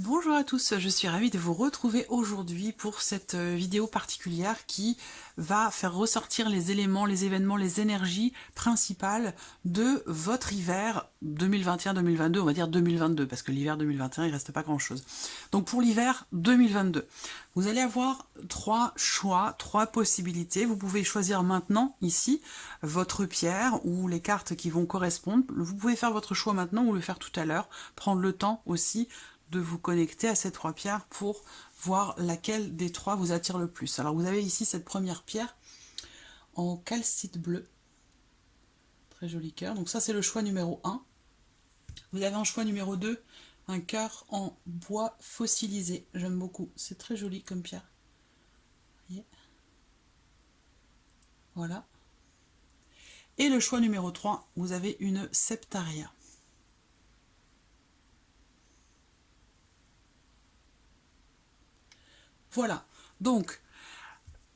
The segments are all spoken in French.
Bonjour à tous, je suis ravie de vous retrouver aujourd'hui pour cette vidéo particulière qui va faire ressortir les éléments, les événements, les énergies principales de votre hiver 2021-2022, on va dire 2022, parce que l'hiver 2021, il reste pas grand-chose. Donc pour l'hiver 2022, vous allez avoir trois choix, trois possibilités. Vous pouvez choisir maintenant, ici, votre pierre ou les cartes qui vont correspondre. Vous pouvez faire votre choix maintenant ou le faire tout à l'heure, prendre le temps aussi de vous connecter à ces trois pierres pour voir laquelle des trois vous attire le plus. Alors vous avez ici cette première pierre en calcite bleu, très joli cœur, donc ça c'est le choix numéro 1. Vous avez en choix numéro 2 un cœur en bois fossilisé, j'aime beaucoup, c'est très joli comme pierre. Voyez, voilà. Et le choix numéro 3, vous avez une septaria. Voilà, donc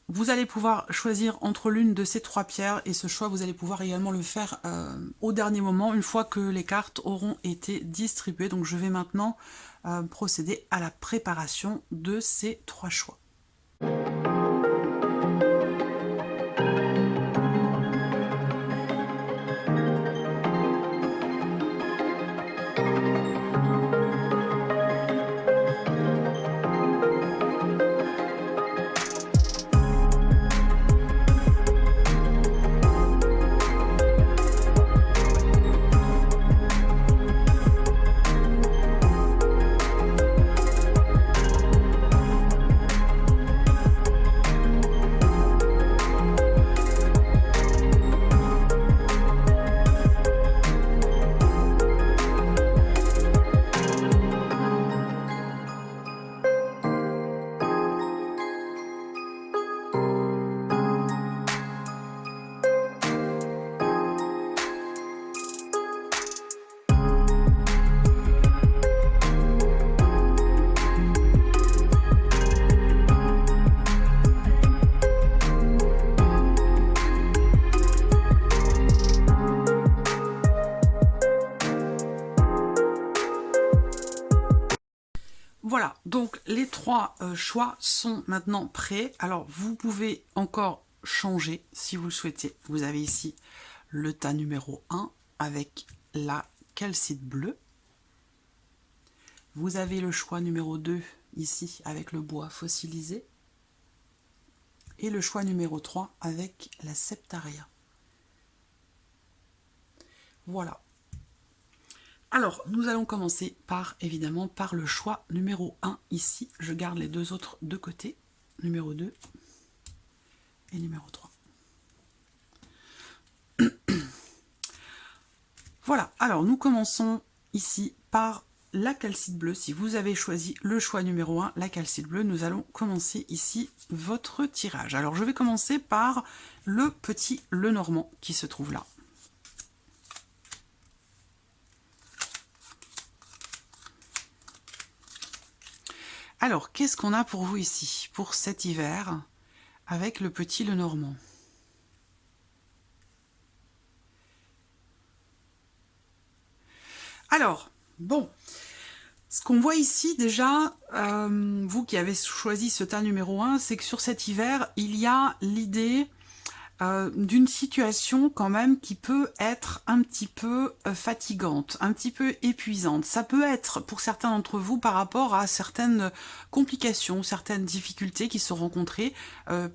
vous allez pouvoir choisir entre l'une de ces trois pierres et ce choix, vous allez pouvoir également le faire au dernier moment, une fois que les cartes auront été distribuées. Donc je vais maintenant procéder à la préparation de ces trois choix. Voilà, donc les trois choix sont maintenant prêts. Alors, vous pouvez encore changer si vous le souhaitez. Vous avez ici le tas numéro 1 avec la calcite bleue. Vous avez le choix numéro 2 ici avec le bois fossilisé. Et le choix numéro 3 avec la septaria. Voilà. Alors, nous allons commencer par, évidemment, par le choix numéro 1 ici. Je garde les deux autres de côté, numéro 2 et numéro 3. Voilà, alors nous commençons ici par la calcite bleue. Si vous avez choisi le choix numéro 1, la calcite bleue, nous allons commencer ici votre tirage. Alors, je vais commencer par le petit Lenormand qui se trouve là. Alors, qu'est-ce qu'on a pour vous ici, pour cet hiver, avec le petit Lenormand? Alors, bon, ce qu'on voit ici déjà, vous qui avez choisi ce tas numéro 1, c'est que sur cet hiver, il y a l'idée d'une situation quand même qui peut être un petit peu fatigante, un petit peu épuisante. Ça peut être pour certains d'entre vous par rapport à certaines complications, certaines difficultés qui sont rencontrées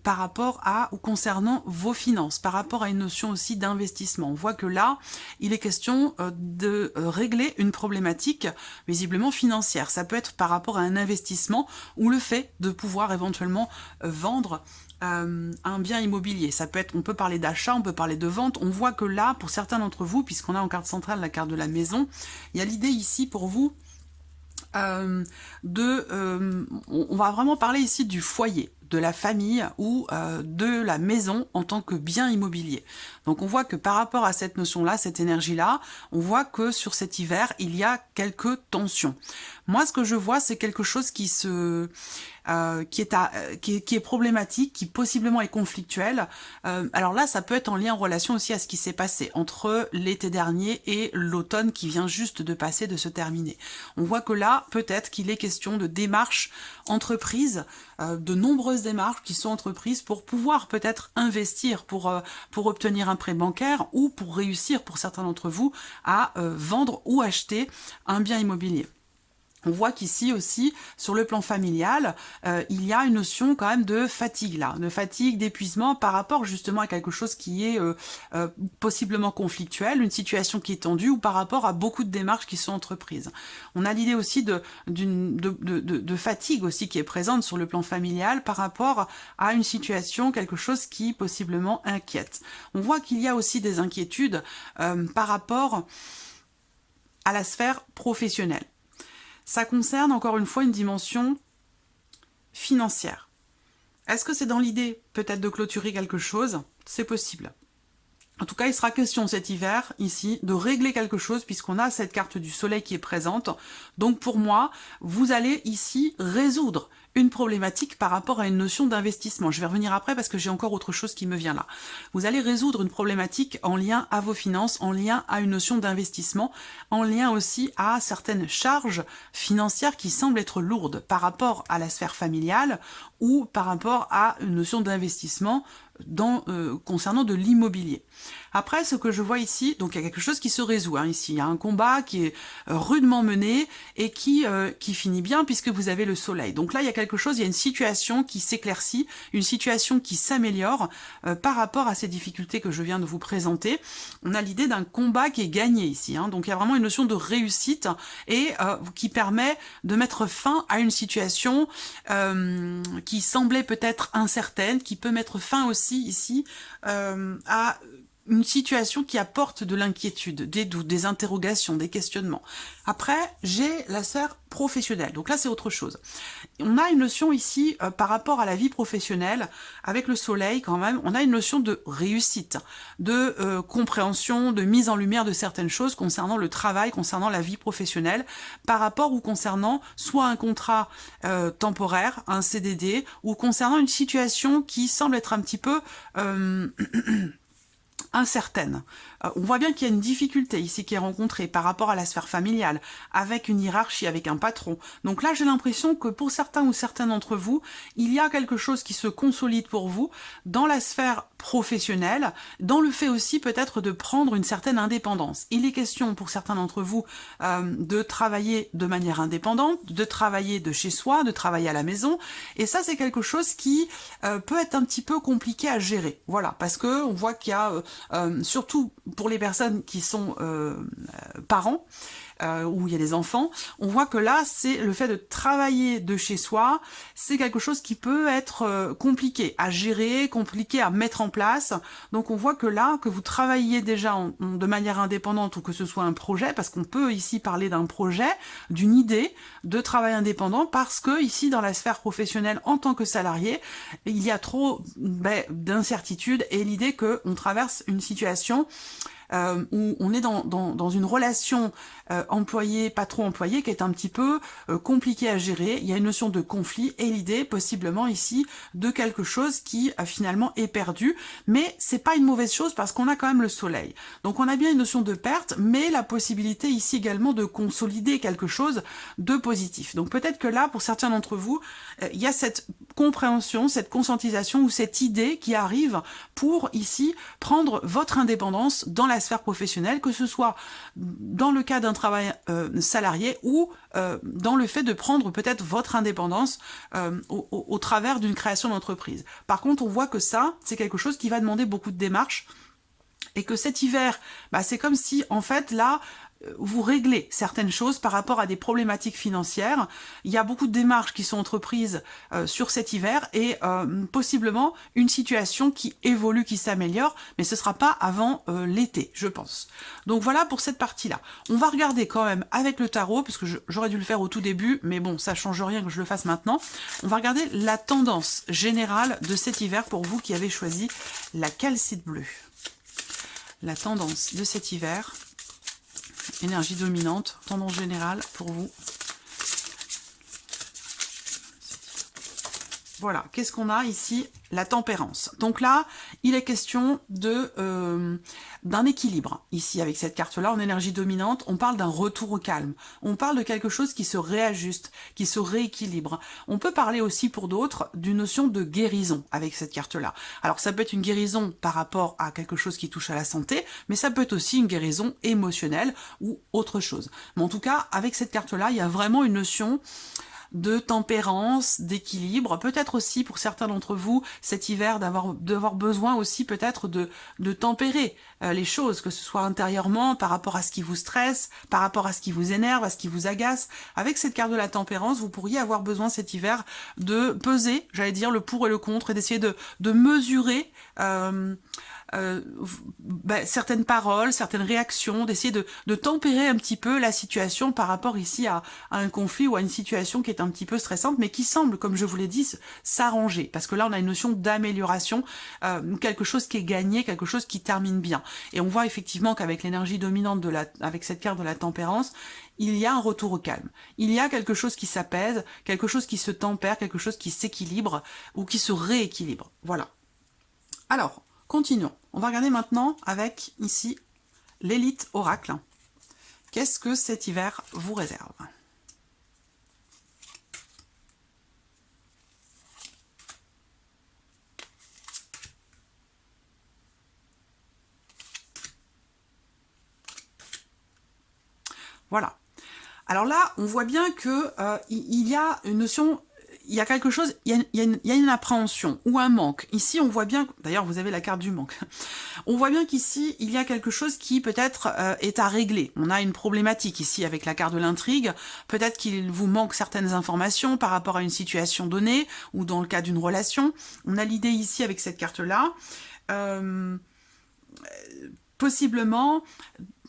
par rapport à ou concernant vos finances, par rapport à une notion aussi d'investissement. On voit que là, il est question de régler une problématique visiblement financière. Ça peut être par rapport à un investissement ou le fait de pouvoir éventuellement vendre un bien immobilier. Ça peut être, on peut parler d'achat, on peut parler de vente. On voit que là, pour certains d'entre vous, puisqu'on a en carte centrale la carte de la maison, il y a l'idée ici pour vous on va vraiment parler ici du foyer, de la famille ou de la maison en tant que bien immobilier. Donc on voit que par rapport à cette notion-là, cette énergie-là, on voit que sur cet hiver, il y a quelques tensions. Moi, ce que je vois, c'est quelque chose qui se qui est problématique, qui possiblement est conflictuelle. Alors là, ça peut être en lien, en relation aussi à ce qui s'est passé entre l'été dernier et l'automne qui vient juste de passer, de se terminer. On voit que là, peut-être qu'il est question de démarches entreprises, de nombreuses démarches qui sont entreprises pour pouvoir peut-être investir, pour obtenir un prêt bancaire ou pour réussir, pour certains d'entre vous, à vendre ou acheter un bien immobilier. On voit qu'ici aussi, sur le plan familial, il y a une notion quand même de fatigue là, de fatigue, d'épuisement par rapport justement à quelque chose qui est possiblement conflictuel, une situation qui est tendue ou par rapport à beaucoup de démarches qui sont entreprises. On a l'idée aussi de fatigue aussi qui est présente sur le plan familial par rapport à une situation, quelque chose qui possiblement inquiète. On voit qu'il y a aussi des inquiétudes par rapport à la sphère professionnelle. Ça concerne encore une fois une dimension financière. Est-ce que c'est dans l'idée peut-être de clôturer quelque chose? C'est possible. En tout cas, il sera question cet hiver, ici, de régler quelque chose puisqu'on a cette carte du soleil qui est présente. Donc pour moi, vous allez ici résoudre une problématique par rapport à une notion d'investissement. Je vais revenir après parce que j'ai encore autre chose qui me vient là. Vous allez résoudre une problématique en lien à vos finances, en lien à une notion d'investissement, en lien aussi à certaines charges financières qui semblent être lourdes par rapport à la sphère familiale ou par rapport à une notion d'investissement concernant de l'immobilier. Après, ce que je vois ici, donc il y a quelque chose qui se résout. Ici, il y a un combat qui est rudement mené et qui finit bien puisque vous avez le soleil. Donc là, il y a quelque chose, il y a une situation qui s'éclaircit, une situation qui s'améliore par rapport à ces difficultés que je viens de vous présenter. On a l'idée d'un combat qui est gagné ici. Donc il y a vraiment une notion de réussite et qui permet de mettre fin à une situation qui semblait peut-être incertaine, qui peut mettre fin aussi ici à une situation qui apporte de l'inquiétude, des doutes, des interrogations, des questionnements. Après, j'ai la sphère professionnelle. Donc là, c'est autre chose. On a une notion ici, par rapport à la vie professionnelle, avec le soleil quand même, on a une notion de réussite, de compréhension, de mise en lumière de certaines choses concernant le travail, concernant la vie professionnelle, par rapport ou concernant soit un contrat temporaire, un CDD, ou concernant une situation qui semble être un petit peu incertaine. On voit bien qu'il y a une difficulté ici qui est rencontrée par rapport à la sphère familiale, avec une hiérarchie, avec un patron. Donc là, j'ai l'impression que pour certains ou certaines d'entre vous, il y a quelque chose qui se consolide pour vous dans la sphère professionnelle, dans le fait aussi peut-être de prendre une certaine indépendance. Il est question pour certains d'entre vous de travailler de manière indépendante, de travailler de chez soi, de travailler à la maison, et ça c'est quelque chose qui peut être un petit peu compliqué à gérer. Voilà, parce que on voit qu'il y a surtout pour les personnes qui sont parents, où il y a des enfants, on voit que là, c'est le fait de travailler de chez soi, c'est quelque chose qui peut être compliqué à gérer, compliqué à mettre en place. Donc on voit que là, que vous travaillez déjà de manière indépendante ou que ce soit un projet, parce qu'on peut ici parler d'un projet, d'une idée de travail indépendant, parce que ici, dans la sphère professionnelle, en tant que salarié, il y a trop d'incertitudes et l'idée qu'on traverse une situation où on est dans une relation employé, patron-employé qui est un petit peu compliquée à gérer. Il y a une notion de conflit et l'idée possiblement ici de quelque chose qui finalement est perdu, mais c'est pas une mauvaise chose parce qu'on a quand même le soleil. Donc on a bien une notion de perte, mais la possibilité ici également de consolider quelque chose de positif. Donc peut-être que là, pour certains d'entre vous, il y a cette compréhension, cette conscientisation ou cette idée qui arrive pour ici prendre votre indépendance dans la sphère professionnelle, que ce soit dans le cas d'un travail salarié ou dans le fait de prendre peut-être votre indépendance au travers d'une création d'entreprise. Par contre, on voit que ça, c'est quelque chose qui va demander beaucoup de démarches et que cet hiver, c'est comme si, en fait, là, vous réglez certaines choses par rapport à des problématiques financières. Il y a beaucoup de démarches qui sont entreprises sur cet hiver et possiblement une situation qui évolue, qui s'améliore, mais ce ne sera pas avant l'été, je pense. Donc voilà pour cette partie-là. On va regarder quand même avec le tarot, parce que j'aurais dû le faire au tout début, mais bon, ça change rien que je le fasse maintenant. On va regarder la tendance générale de cet hiver pour vous qui avez choisi la calcite bleue. La tendance de cet hiver. Énergie dominante, tendance générale pour vous. Voilà, qu'est-ce qu'on a ici? La tempérance. Donc là, il est question d'un équilibre. Ici, avec cette carte-là, en énergie dominante, on parle d'un retour au calme. On parle de quelque chose qui se réajuste, qui se rééquilibre. On peut parler aussi, pour d'autres, d'une notion de guérison avec cette carte-là. Alors, ça peut être une guérison par rapport à quelque chose qui touche à la santé, mais ça peut être aussi une guérison émotionnelle ou autre chose. Mais en tout cas, avec cette carte-là, il y a vraiment une notion de tempérance, d'équilibre, peut-être aussi pour certains d'entre vous cet hiver d'avoir besoin aussi peut-être de tempérer les choses, que ce soit intérieurement par rapport à ce qui vous stresse, par rapport à ce qui vous énerve, à ce qui vous agace. Avec cette carte de la tempérance, vous pourriez avoir besoin cet hiver de peser, j'allais dire, le pour et le contre, et d'essayer de mesurer certaines paroles, certaines réactions, d'essayer de tempérer un petit peu la situation par rapport ici à un conflit ou à une situation qui est un petit peu stressante, mais qui semble, comme je vous l'ai dit, s'arranger. Parce que là, on a une notion d'amélioration, quelque chose qui est gagné, quelque chose qui termine bien. Et on voit effectivement qu'avec l'énergie dominante avec cette carte de la tempérance, il y a un retour au calme. Il y a quelque chose qui s'apaise, quelque chose qui se tempère, quelque chose qui s'équilibre ou qui se rééquilibre. Voilà. Alors, continuons. On va regarder maintenant avec, ici, l'élite oracle. Qu'est-ce que cet hiver vous réserve? Voilà. Alors là, on voit bien que il y a une notion... Il y a quelque chose, il y a une appréhension ou un manque. Ici, on voit bien, d'ailleurs, vous avez la carte du manque. On voit bien qu'ici, il y a quelque chose qui peut-être est à régler. On a une problématique ici avec la carte de l'intrigue. Peut-être qu'il vous manque certaines informations par rapport à une situation donnée ou dans le cas d'une relation. On a l'idée ici avec cette carte-là. Possiblement,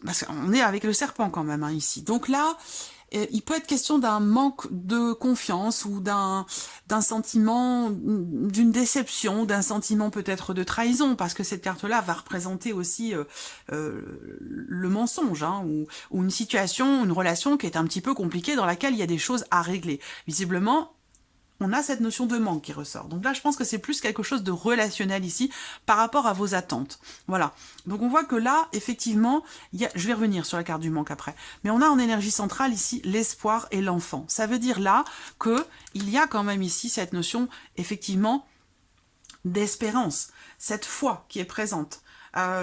parce qu'on est avec le serpent quand même ici. Donc là, il peut être question d'un manque de confiance ou d'un sentiment, d'une déception, d'un sentiment peut-être de trahison, parce que cette carte-là va représenter aussi le mensonge, ou une situation, une relation qui est un petit peu compliquée, dans laquelle il y a des choses à régler. Visiblement, on a cette notion de manque qui ressort. Donc là, je pense que c'est plus quelque chose de relationnel ici par rapport à vos attentes. Voilà. Donc on voit que là, effectivement, je vais revenir sur la carte du manque après, mais on a en énergie centrale ici l'espoir et l'enfant. Ça veut dire là qu'il y a quand même ici cette notion, effectivement, d'espérance, cette foi qui est présente.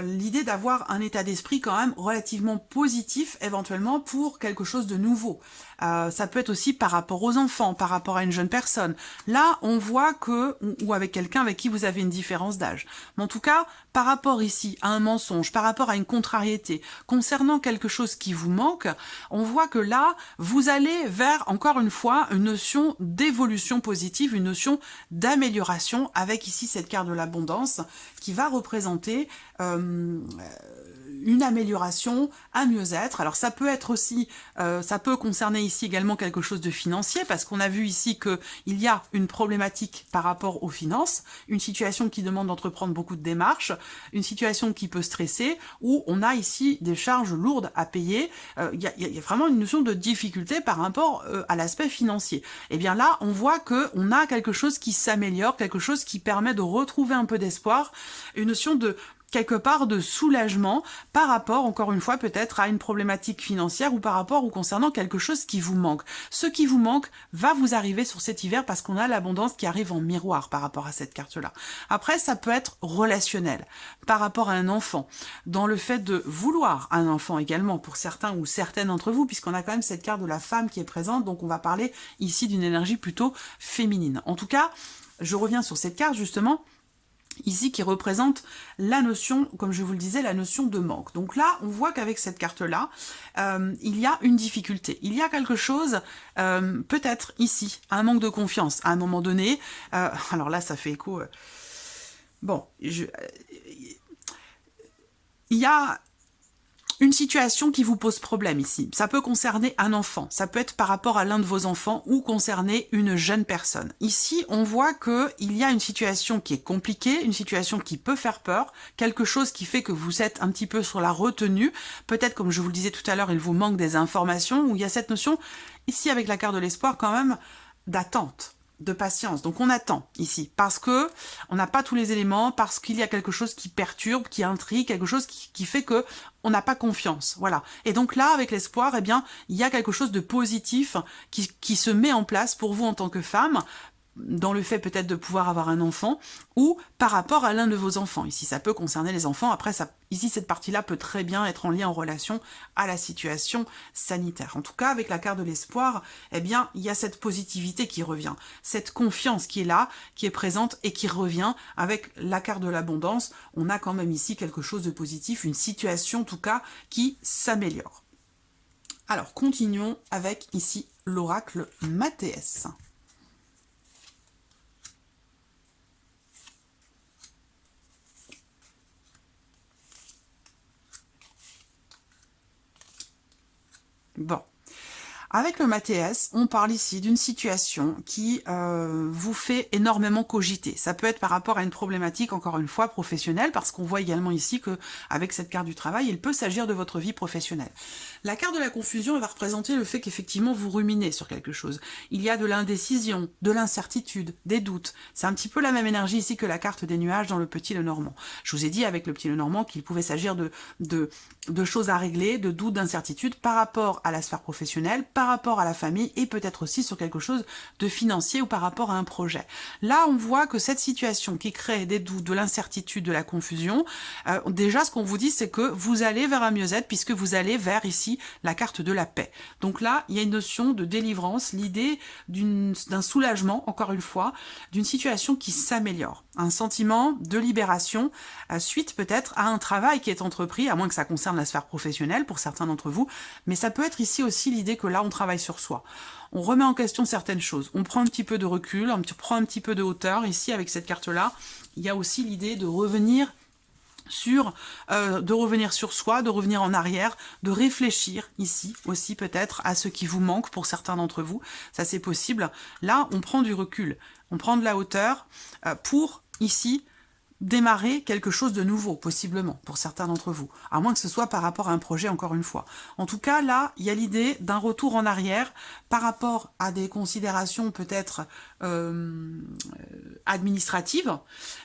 L'idée d'avoir un état d'esprit quand même relativement positif éventuellement pour quelque chose de nouveau. Ça peut être aussi par rapport aux enfants, par rapport à une jeune personne. Là, on voit que, ou avec quelqu'un avec qui vous avez une différence d'âge. Mais en tout cas, par rapport ici à un mensonge, par rapport à une contrariété, concernant quelque chose qui vous manque, on voit que là, vous allez vers, encore une fois, une notion d'évolution positive, une notion d'amélioration, avec ici cette carte de l'abondance qui va représenter une amélioration, un mieux-être. Alors ça peut être aussi, ça peut concerner ici également quelque chose de financier, parce qu'on a vu ici qu'il y a une problématique par rapport aux finances, une situation qui demande d'entreprendre beaucoup de démarches, une situation qui peut stresser, où on a ici des charges lourdes à payer. Il y a vraiment une notion de difficulté par rapport à l'aspect financier. Et bien là, on voit qu'on a quelque chose qui s'améliore, quelque chose qui permet de retrouver un peu d'espoir, une notion de quelque part de soulagement par rapport, encore une fois, peut-être à une problématique financière ou par rapport ou concernant quelque chose qui vous manque. Ce qui vous manque va vous arriver sur cet hiver parce qu'on a l'abondance qui arrive en miroir par rapport à cette carte-là. Après, ça peut être relationnel par rapport à un enfant, dans le fait de vouloir un enfant également pour certains ou certaines d'entre vous, puisqu'on a quand même cette carte de la femme qui est présente, donc on va parler ici d'une énergie plutôt féminine. En tout cas, je reviens sur cette carte justement, ici qui représente la notion, comme je vous le disais, la notion de manque. Donc là, on voit qu'avec cette carte-là, il y a une difficulté. Il y a quelque chose, peut-être ici, un manque de confiance à un moment donné. Alors là, ça fait écho... il y a une situation qui vous pose problème ici. Ça peut concerner un enfant, ça peut être par rapport à l'un de vos enfants ou concerner une jeune personne. Ici, on voit qu'il y a une situation qui est compliquée, une situation qui peut faire peur, quelque chose qui fait que vous êtes un petit peu sur la retenue. Peut-être, comme je vous le disais tout à l'heure, il vous manque des informations, où il y a cette notion, ici avec la carte de l'espoir quand même, d'attente. de patience. Donc on attend ici, parce que on n'a pas tous les éléments, parce qu'il y a quelque chose qui perturbe, qui intrigue, quelque chose qui fait que on n'a pas confiance. Voilà. Et donc là, avec l'espoir, eh bien, il y a quelque chose de positif qui se met en place pour vous en tant que femme, dans le fait peut-être de pouvoir avoir un enfant, ou par rapport à l'un de vos enfants. Ici, ça peut concerner les enfants. Après, ici, cette partie-là peut très bien être en lien, en relation à la situation sanitaire. En tout cas, avec la carte de l'espoir, eh bien, il y a cette positivité qui revient, cette confiance qui est là, qui est présente et qui revient. Avec la carte de l'abondance, on a quand même ici quelque chose de positif, une situation, en tout cas, qui s'améliore. Alors, continuons avec ici l'oracle Mathéès. Bon, avec le Mathéès, on parle ici d'une situation qui vous fait énormément cogiter. Ça peut être par rapport à une problématique, encore une fois, professionnelle, parce qu'on voit également ici que avec cette carte du travail, il peut s'agir de votre vie professionnelle. La carte de la confusion, elle va représenter le fait qu'effectivement vous ruminez sur quelque chose. Il y a de l'indécision, de l'incertitude, des doutes. C'est un petit peu la même énergie ici que la carte des nuages dans le Petit Lenormand. Je vous ai dit avec le Petit Lenormand qu'il pouvait s'agir de choses à régler, de doutes, d'incertitudes par rapport à la sphère professionnelle, par rapport à la famille et peut-être aussi sur quelque chose de financier ou par rapport à un projet. Là, on voit que cette situation qui crée des doutes, de l'incertitude, de la confusion, déjà ce qu'on vous dit, c'est que vous allez vers un mieux-être puisque vous allez vers ici la carte de la paix. Donc là, il y a une notion de délivrance, l'idée d'un soulagement, encore une fois, d'une situation qui s'améliore. Un sentiment de libération suite peut-être à un travail qui est entrepris, à moins que ça concerne la sphère professionnelle pour certains d'entre vous, mais ça peut être ici aussi l'idée que là, on travaille sur soi. On remet en question certaines choses, on prend un petit peu de recul, on prend un petit peu de hauteur. Ici, avec cette carte-là, il y a aussi l'idée de revenir sur soi, de revenir en arrière, de réfléchir ici aussi peut-être à ce qui vous manque pour certains d'entre vous. Ça, c'est possible. Là, on prend du recul, on prend de la hauteur pour ici démarrer quelque chose de nouveau, possiblement, pour certains d'entre vous, à moins que ce soit par rapport à un projet, encore une fois. En tout cas, là, il y a l'idée d'un retour en arrière par rapport à des considérations peut-être administratives,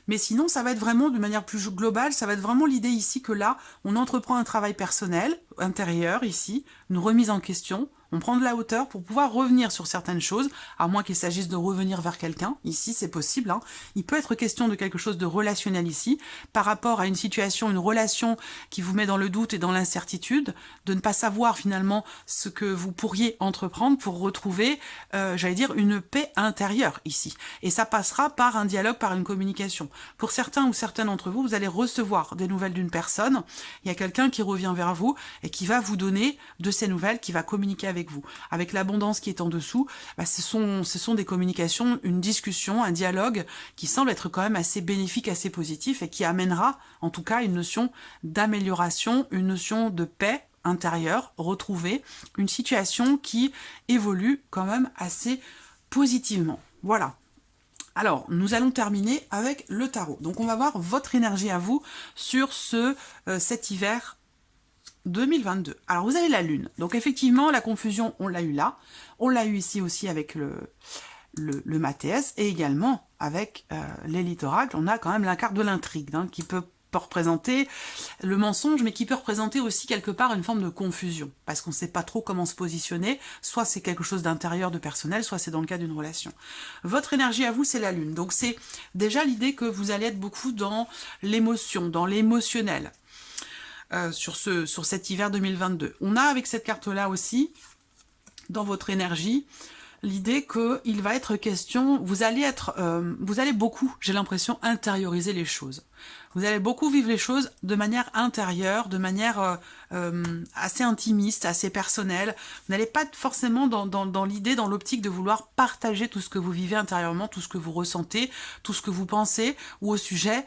mais sinon, ça va être vraiment, de manière plus globale, ça va être vraiment l'idée ici que là, on entreprend un travail personnel, intérieur, ici, une remise en question. On prend de la hauteur pour pouvoir revenir sur certaines choses, à moins qu'il s'agisse de revenir vers quelqu'un. Ici, c'est possible. Il peut être question de quelque chose de relationnel ici, par rapport à une situation, une relation qui vous met dans le doute et dans l'incertitude, de ne pas savoir finalement ce que vous pourriez entreprendre pour retrouver, j'allais dire, une paix intérieure ici. Et ça passera par un dialogue, par une communication. Pour certains ou certaines d'entre vous, vous allez recevoir des nouvelles d'une personne. Il y a quelqu'un qui revient vers vous et qui va vous donner de ces nouvelles, qui va communiquer avec vous. Avec l'abondance qui est en dessous, ce sont des communications, une discussion, un dialogue qui semble être quand même assez bénéfique, assez positif et qui amènera en tout cas une notion d'amélioration, une notion de paix intérieure retrouvée, une situation qui évolue quand même assez positivement. Voilà. Alors, nous allons terminer avec le tarot. Donc, on va voir votre énergie à vous sur cet hiver 2022. Alors, vous avez la lune. Donc, effectivement, la confusion, on l'a eu là. On l'a eu ici aussi avec le Mathéès et également avec l'élite oracle. On a quand même la carte de l'intrigue qui peut représenter le mensonge, mais qui peut représenter aussi quelque part une forme de confusion, parce qu'on ne sait pas trop comment se positionner, soit c'est quelque chose d'intérieur, de personnel, soit c'est dans le cas d'une relation. Votre énergie à vous, c'est la lune. Donc, c'est déjà l'idée que vous allez être beaucoup dans l'émotion, dans l'émotionnel. Sur cet hiver 2022. On a avec cette carte-là aussi, dans votre énergie, l'idée qu'il va être question, vous allez beaucoup, j'ai l'impression, intérioriser les choses. Vous allez beaucoup vivre les choses de manière intérieure, de manière assez intimiste, assez personnelle. Vous n'allez pas forcément dans l'idée, dans l'optique de vouloir partager tout ce que vous vivez intérieurement, tout ce que vous ressentez, tout ce que vous pensez, ou au sujet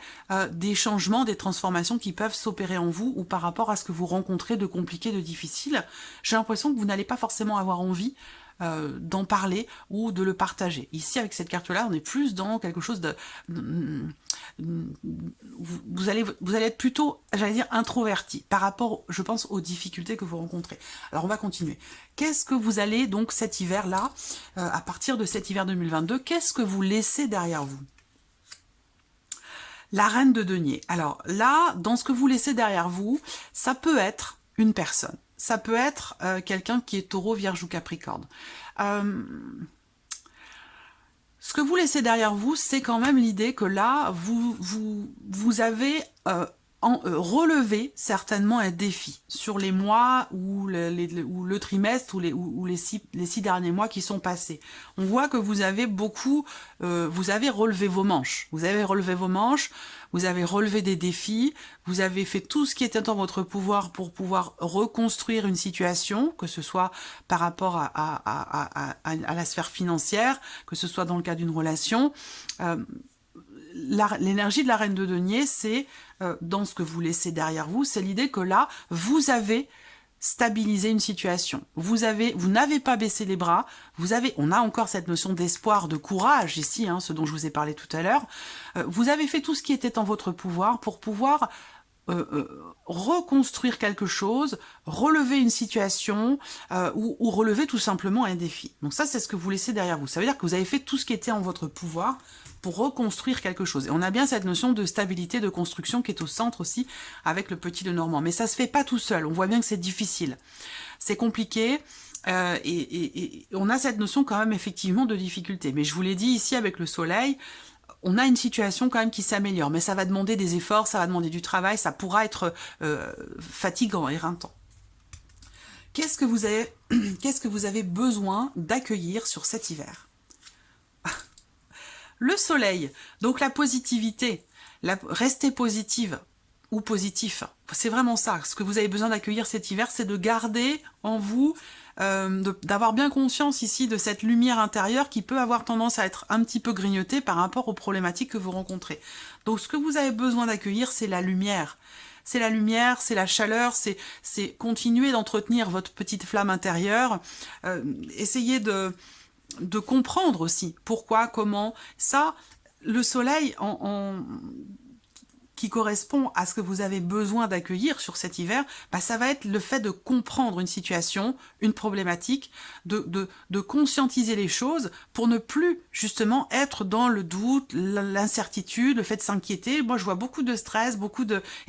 des changements, des transformations qui peuvent s'opérer en vous, ou par rapport à ce que vous rencontrez de compliqué, de difficile. J'ai l'impression que vous n'allez pas forcément avoir envie d'en parler ou de le partager. Ici, avec cette carte-là, on est plus dans quelque chose de... Vous allez être plutôt, j'allais dire, introverti par rapport, je pense, aux difficultés que vous rencontrez. Alors, on va continuer. Qu'est-ce que vous allez, donc, cet hiver-là, à partir de cet hiver 2022, qu'est-ce que vous laissez derrière vous? La reine de denier. Alors là, dans ce que vous laissez derrière vous, ça peut être une personne. Ça peut être quelqu'un qui est taureau, vierge ou capricorne. Ce que vous laissez derrière vous, c'est quand même l'idée que là, vous avez relevé certainement un défi sur les mois ou le trimestre ou les 6 derniers mois qui sont passés. On voit que vous avez beaucoup, vous avez relevé vos manches. Vous avez relevé vos manches, vous avez relevé des défis, vous avez fait tout ce qui était en votre pouvoir pour pouvoir reconstruire une situation, que ce soit par rapport à la sphère financière, que ce soit dans le cas d'une relation. L'énergie de la reine de denier, c'est dans ce que vous laissez derrière vous, c'est l'idée que là, vous avez stabilisé une situation. Vous n'avez pas baissé les bras. On a encore cette notion d'espoir, de courage ici, hein, ce dont je vous ai parlé tout à l'heure. Vous avez fait tout ce qui était en votre pouvoir pour pouvoir reconstruire quelque chose, relever une situation ou relever tout simplement un défi. Donc ça, c'est ce que vous laissez derrière vous. Ça veut dire que vous avez fait tout ce qui était en votre pouvoir pour reconstruire quelque chose. Et on a bien cette notion de stabilité, de construction qui est au centre aussi avec le petit Lenormand. Mais ça se fait pas tout seul. On voit bien que c'est difficile. C'est compliqué. Et on a cette notion quand même effectivement de difficulté. Mais je vous l'ai dit ici avec le soleil, on a une situation quand même qui s'améliore, mais ça va demander des efforts, ça va demander du travail, ça pourra être fatigant, éreintant. Qu'est-ce que vous avez besoin d'accueillir sur cet hiver? Le soleil, donc la positivité, restez positive ou positif. C'est vraiment ça. Ce que vous avez besoin d'accueillir cet hiver, c'est de garder en vous, d'avoir bien conscience ici de cette lumière intérieure qui peut avoir tendance à être un petit peu grignotée par rapport aux problématiques que vous rencontrez. Donc ce que vous avez besoin d'accueillir, c'est la lumière. C'est la lumière, c'est la chaleur, c'est continuer d'entretenir votre petite flamme intérieure. Essayez de comprendre aussi pourquoi, comment. Ça, le soleil qui correspond à ce que vous avez besoin d'accueillir sur cet hiver, bah ça va être le fait de comprendre une situation, une problématique, de conscientiser les choses pour ne plus justement être dans le doute, l'incertitude, le fait de s'inquiéter. Moi, je vois beaucoup de stress,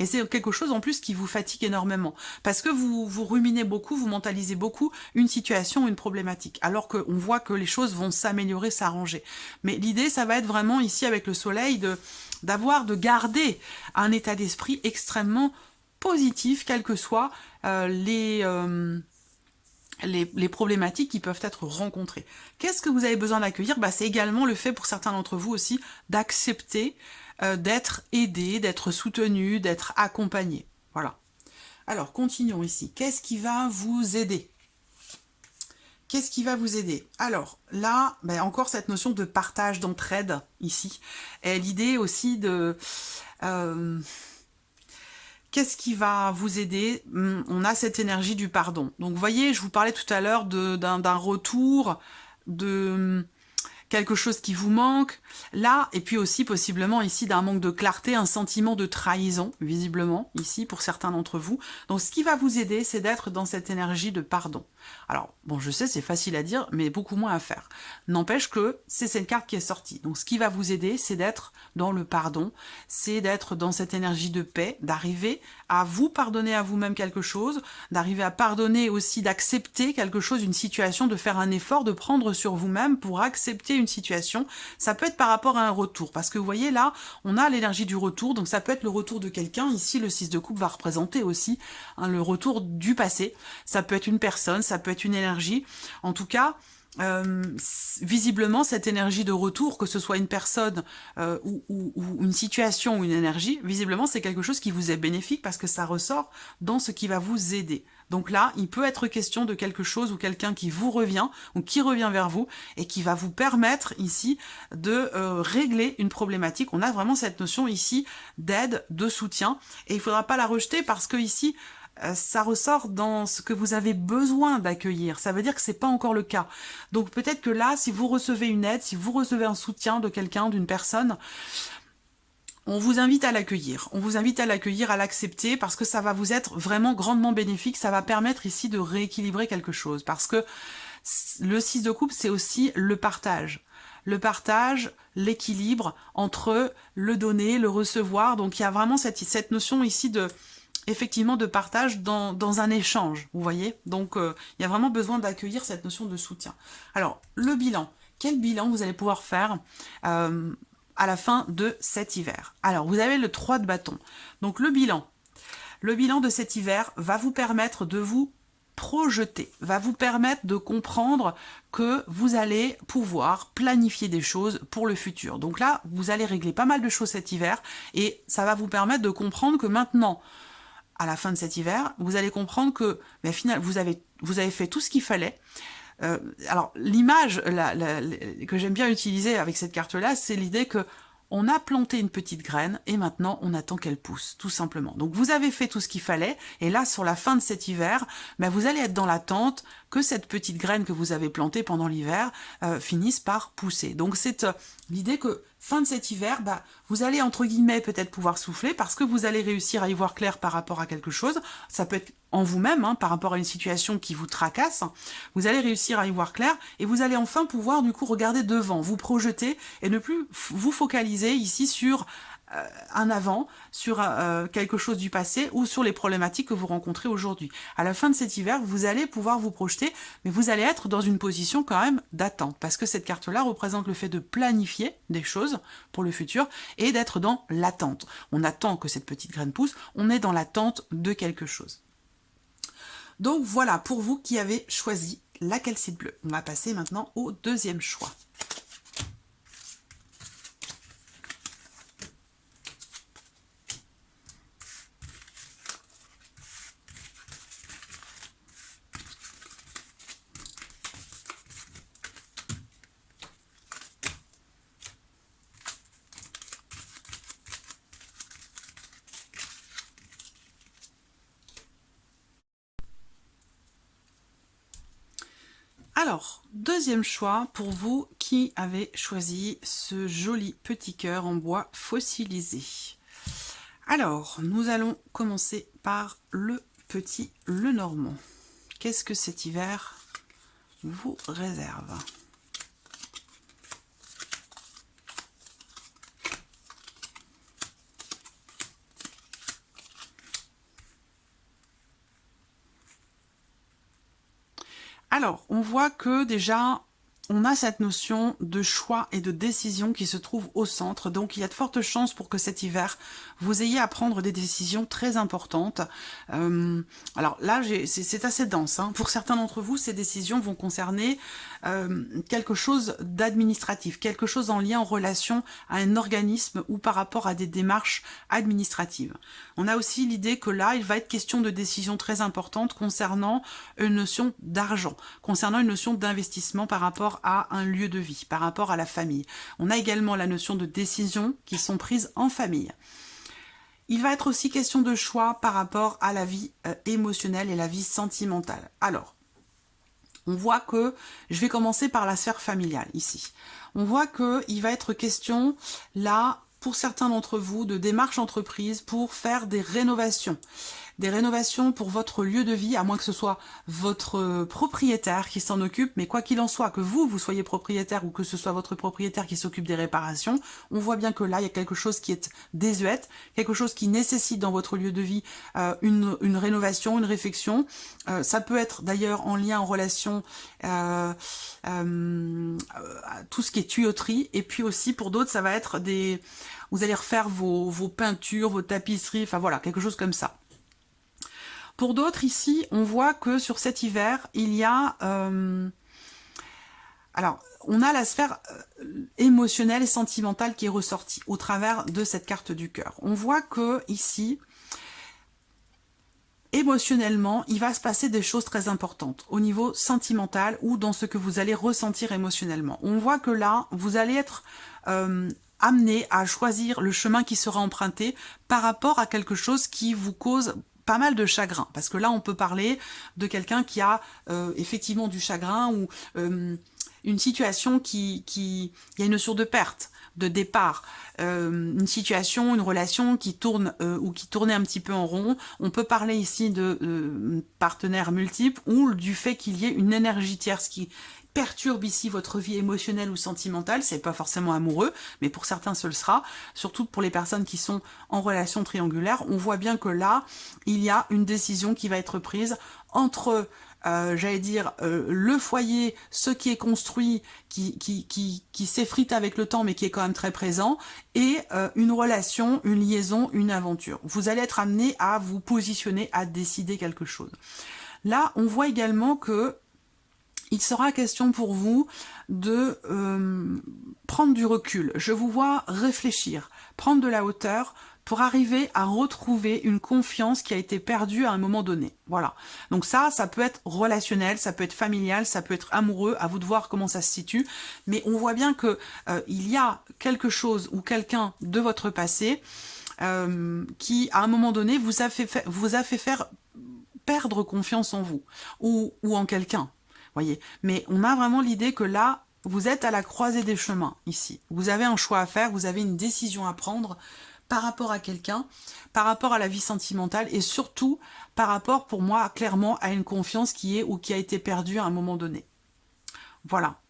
et c'est quelque chose en plus qui vous fatigue énormément parce que vous ruminez beaucoup, vous mentalisez beaucoup une situation, une problématique, alors qu'on voit que les choses vont s'améliorer, s'arranger. Mais l'idée, ça va être vraiment ici avec le soleil de garder un état d'esprit extrêmement positif, quelles que soient les problématiques qui peuvent être rencontrées. Qu'est-ce que vous avez besoin d'accueillir? Bah, c'est également le fait pour certains d'entre vous aussi d'accepter d'être aidé, d'être soutenu, d'être accompagné. Voilà. Alors, continuons ici. Qu'est-ce qui va vous aider? Qu'est-ce qui va vous aider? Alors, là, ben encore cette notion de partage, d'entraide, ici. Et l'idée aussi de... qu'est-ce qui va vous aider? On a cette énergie du pardon. Donc, vous voyez, je vous parlais tout à l'heure d'un retour, de quelque chose qui vous manque. Là, et puis aussi, possiblement, ici, d'un manque de clarté, un sentiment de trahison, visiblement, ici, pour certains d'entre vous. Donc, ce qui va vous aider, c'est d'être dans cette énergie de pardon. Alors, bon, je sais, c'est facile à dire, mais beaucoup moins à faire. N'empêche que c'est cette carte qui est sortie. Donc, ce qui va vous aider, c'est d'être dans le pardon, c'est d'être dans cette énergie de paix, d'arriver à vous pardonner à vous-même quelque chose, d'arriver à pardonner aussi, d'accepter quelque chose, une situation, de faire un effort, de prendre sur vous-même pour accepter une situation. Ça peut être par rapport à un retour, parce que vous voyez là, on a l'énergie du retour, donc ça peut être le retour de quelqu'un. Ici, le 6 de coupe va représenter aussi le retour du passé. Ça peut être une personne, ça peut être une énergie. En tout cas, visiblement, cette énergie de retour, que ce soit une personne ou une situation ou une énergie, visiblement, c'est quelque chose qui vous est bénéfique parce que ça ressort dans ce qui va vous aider. Donc là, il peut être question de quelque chose ou quelqu'un qui vous revient ou qui revient vers vous et qui va vous permettre ici de régler une problématique. On a vraiment cette notion ici d'aide, de soutien et il ne faudra pas la rejeter parce que ici, ça ressort dans ce que vous avez besoin d'accueillir. Ça veut dire que c'est pas encore le cas. Donc peut-être que là, si vous recevez une aide, si vous recevez un soutien de quelqu'un, d'une personne, on vous invite à l'accueillir. On vous invite à l'accueillir, à l'accepter, parce que ça va vous être vraiment grandement bénéfique. Ça va permettre ici de rééquilibrer quelque chose. Parce que le 6 de coupe, c'est aussi le partage. Le partage, l'équilibre entre le donner, le recevoir. Donc il y a vraiment cette notion ici de, effectivement, de partage dans un échange, vous voyez. Donc il y a vraiment besoin d'accueillir cette notion de soutien. Alors, le bilan. Quel bilan vous allez pouvoir faire à la fin de cet hiver? Alors, vous avez le 3 de bâton. Donc le bilan. Le bilan de cet hiver va vous permettre de vous projeter, va vous permettre de comprendre que vous allez pouvoir planifier des choses pour le futur. Donc là, vous allez régler pas mal de choses cet hiver et ça va vous permettre de comprendre que maintenant, à la fin de cet hiver, vous allez comprendre que mais finalement, vous avez fait tout ce qu'il fallait. Alors, l'image que j'aime bien utiliser avec cette carte-là, c'est l'idée que on a planté une petite graine et maintenant on attend qu'elle pousse, tout simplement. Donc vous avez fait tout ce qu'il fallait et là, sur la fin de cet hiver, ben, vous allez être dans l'attente que cette petite graine que vous avez plantée pendant l'hiver finisse par pousser. Donc c'est l'idée que fin de cet hiver, bah, vous allez entre guillemets peut-être pouvoir souffler parce que vous allez réussir à y voir clair par rapport à quelque chose. Ça peut être en vous-même, hein, par rapport à une situation qui vous tracasse. Vous allez réussir à y voir clair et vous allez enfin pouvoir du coup regarder devant, vous projeter et ne plus vous focaliser ici sur un avant, sur quelque chose du passé ou sur les problématiques que vous rencontrez aujourd'hui. À la fin de cet hiver, vous allez pouvoir vous projeter, mais vous allez être dans une position quand même d'attente, parce que cette carte-là représente le fait de planifier des choses pour le futur et d'être dans l'attente. On attend que cette petite graine pousse, on est dans l'attente de quelque chose. Donc voilà, pour vous qui avez choisi la calcite bleue. On va passer maintenant au deuxième choix. Alors, deuxième choix pour vous qui avez choisi ce joli petit cœur en bois fossilisé. Alors, nous allons commencer par le petit Lenormand. Qu'est-ce que cet hiver vous réserve ? Alors, on voit que déjà, on a cette notion de choix et de décision qui se trouve au centre. Donc, il y a de fortes chances pour que cet hiver, vous ayez à prendre des décisions très importantes. Alors là, c'est assez dense, hein. Pour certains d'entre vous, ces décisions vont concerner quelque chose d'administratif, quelque chose en lien, en relation à un organisme ou par rapport à des démarches administratives. On a aussi l'idée que là, il va être question de décisions très importantes concernant une notion d'argent, concernant une notion d'investissement par rapport à un lieu de vie, par rapport à la famille. On a également la notion de décisions qui sont prises en famille. Il va être aussi question de choix par rapport à la vie émotionnelle et la vie sentimentale. Alors, on voit que, je vais commencer par la sphère familiale ici. On voit qu'il va être question là, pour certains d'entre vous, de démarches entreprises pour faire des rénovations. Des rénovations pour votre lieu de vie, à moins que ce soit votre propriétaire qui s'en occupe, mais quoi qu'il en soit, que vous soyez propriétaire ou que ce soit votre propriétaire qui s'occupe des réparations, on voit bien que là, il y a quelque chose qui est désuète, quelque chose qui nécessite dans votre lieu de vie une rénovation, une réfection. Ça peut être d'ailleurs en lien, en relation à tout ce qui est tuyauterie, et puis aussi pour d'autres, ça va être des... Vous allez refaire vos peintures, vos tapisseries, enfin voilà, quelque chose comme ça. Pour d'autres, ici, on voit que sur cet hiver, il y a... alors, on a la sphère émotionnelle et sentimentale qui est ressortie au travers de cette carte du cœur. On voit que ici, émotionnellement, il va se passer des choses très importantes au niveau sentimental ou dans ce que vous allez ressentir émotionnellement. On voit que là, vous allez être... amené à choisir le chemin qui sera emprunté par rapport à quelque chose qui vous cause pas mal de chagrin, parce que là on peut parler de quelqu'un qui a effectivement du chagrin ou une situation il y a une notion de perte, de départ, une situation, une relation qui tourne ou qui tournait un petit peu en rond. On peut parler ici de partenaires multiples ou du fait qu'il y ait une énergie tierce qui perturbe ici votre vie émotionnelle ou sentimentale. C'est pas forcément amoureux, mais pour certains ce le sera, surtout pour les personnes qui sont en relation triangulaire. On voit bien que là, il y a une décision qui va être prise entre j'allais dire, le foyer, ce qui est construit, qui s'effrite avec le temps, mais qui est quand même très présent, et une relation, une liaison, une aventure. Vous allez être amené à vous positionner, à décider quelque chose. Là, on voit également que il sera question pour vous de prendre du recul. Je vous vois réfléchir, prendre de la hauteur, pour arriver à retrouver une confiance qui a été perdue à un moment donné. Voilà. Donc ça peut être relationnel, ça peut être familial, ça peut être amoureux, à vous de voir comment ça se situe. Mais on voit bien que il y a quelque chose ou quelqu'un de votre passé qui, à un moment donné, vous a fait faire perdre confiance en vous ou en quelqu'un. Voyez. Mais on a vraiment l'idée que là, vous êtes à la croisée des chemins ici. Vous avez un choix à faire, vous avez une décision à prendre par rapport à quelqu'un, par rapport à la vie sentimentale et surtout par rapport, pour moi, clairement, à une confiance qui est ou qui a été perdue à un moment donné. Voilà.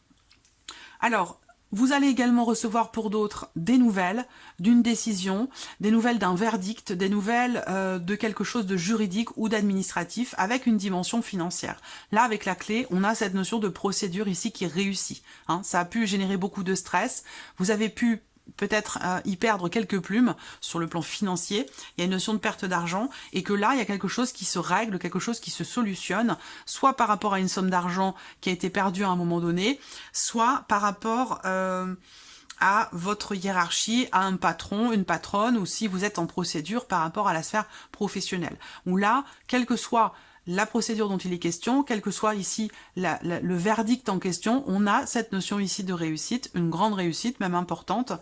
Alors, vous allez également recevoir pour d'autres des nouvelles d'une décision, des nouvelles d'un verdict, des nouvelles de quelque chose de juridique ou d'administratif avec une dimension financière. Là, avec la clé, on a cette notion de procédure ici qui réussit. Hein. Ça a pu générer beaucoup de stress. Vous avez pu peut-être y perdre quelques plumes sur le plan financier, il y a une notion de perte d'argent, et que là, il y a quelque chose qui se règle, quelque chose qui se solutionne, soit par rapport à une somme d'argent qui a été perdue à un moment donné, soit par rapport à votre hiérarchie, à un patron, une patronne, ou si vous êtes en procédure par rapport à la sphère professionnelle. Où là, quel que soit la procédure dont il est question, quel que soit ici le verdict en question, on a cette notion ici de réussite, une grande réussite, même importante,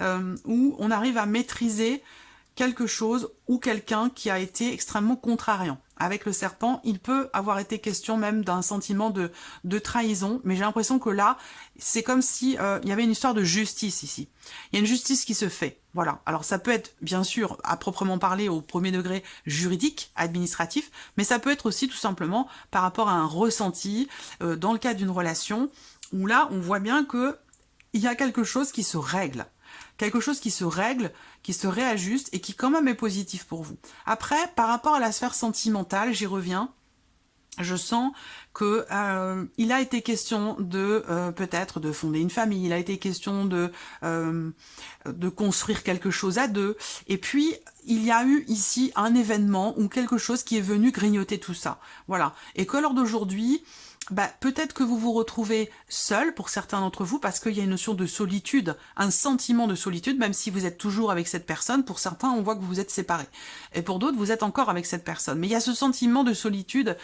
où on arrive à maîtriser quelque chose ou quelqu'un qui a été extrêmement contrariant. Avec le serpent, il peut avoir été question même d'un sentiment de trahison, mais j'ai l'impression que là, c'est comme si il y avait une histoire de justice ici. Il y a une justice qui se fait, voilà. Alors ça peut être, bien sûr, à proprement parler au premier degré juridique, administratif, mais ça peut être aussi tout simplement par rapport à un ressenti dans le cadre d'une relation, où là, on voit bien que il y a quelque chose qui se règle. Quelque chose qui se règle, qui se réajuste et qui quand même est positif pour vous. Après, par rapport à la sphère sentimentale, j'y reviens, je sens que il a été question de peut-être de fonder une famille, il a été question de construire quelque chose à deux, et puis il y a eu ici un événement ou quelque chose qui est venu grignoter tout ça. Voilà. Et que lors d'aujourd'hui, peut-être que vous vous retrouvez seul pour certains d'entre vous parce qu'il y a une notion de solitude, un sentiment de solitude, même si vous êtes toujours avec cette personne. Pour certains, on voit que vous vous êtes séparés. Et pour d'autres, vous êtes encore avec cette personne. Mais il y a ce sentiment de solitude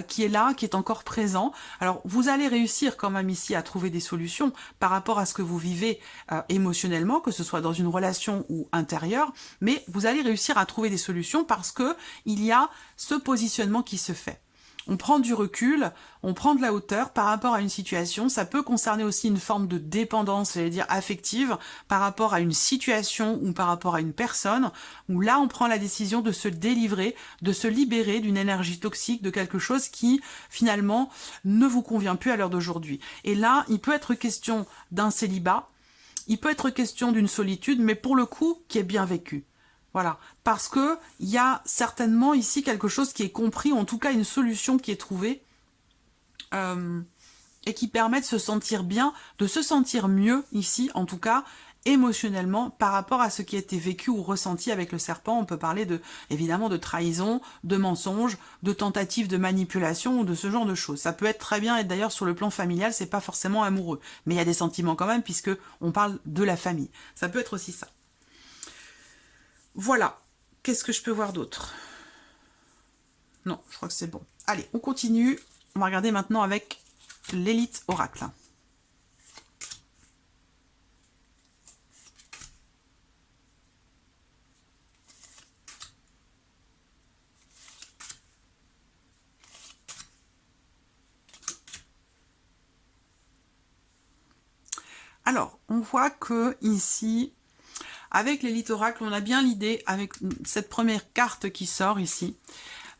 qui est là, qui est encore présent. Alors, vous allez réussir quand même ici à trouver des solutions par rapport à ce que vous vivez émotionnellement, que ce soit dans une relation ou intérieure, mais vous allez réussir à trouver des solutions parce que il y a ce positionnement qui se fait. On prend du recul, on prend de la hauteur par rapport à une situation. Ça peut concerner aussi une forme de dépendance, j'allais dire affective, par rapport à une situation ou par rapport à une personne, où là on prend la décision de se délivrer, de se libérer d'une énergie toxique, de quelque chose qui finalement ne vous convient plus à l'heure d'aujourd'hui. Et là, il peut être question d'un célibat, il peut être question d'une solitude, mais pour le coup, qui est bien vécue. Voilà, parce que il y a certainement ici quelque chose qui est compris, en tout cas une solution qui est trouvée et qui permet de se sentir bien, de se sentir mieux ici, en tout cas émotionnellement par rapport à ce qui a été vécu ou ressenti avec le serpent. On peut parler évidemment de trahison, de mensonge, de tentative de manipulation ou de ce genre de choses. Ça peut être très bien, et d'ailleurs sur le plan familial, c'est pas forcément amoureux, mais il y a des sentiments quand même puisque on parle de la famille. Ça peut être aussi ça. Voilà. Qu'est-ce que je peux voir d'autre? Non, je crois que c'est bon. Allez, on continue. On va regarder maintenant avec l'élite oracle. Alors, on voit que ici, avec l'élite oracle, on a bien l'idée, avec cette première carte qui sort ici,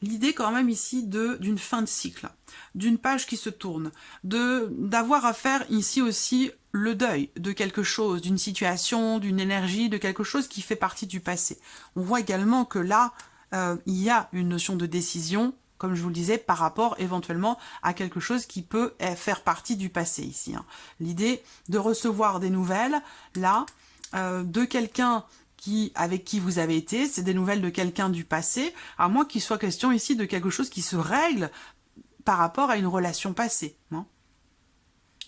l'idée quand même ici d'une fin de cycle, d'une page qui se tourne, d'avoir à faire ici aussi le deuil de quelque chose, d'une situation, d'une énergie, de quelque chose qui fait partie du passé. On voit également que là, il y a une notion de décision, comme je vous le disais, par rapport éventuellement à quelque chose qui peut faire partie du passé ici. Hein. L'idée de recevoir des nouvelles, là, de quelqu'un avec qui vous avez été, c'est des nouvelles de quelqu'un du passé, à moins qu'il soit question ici de quelque chose qui se règle par rapport à une relation passée. Hein.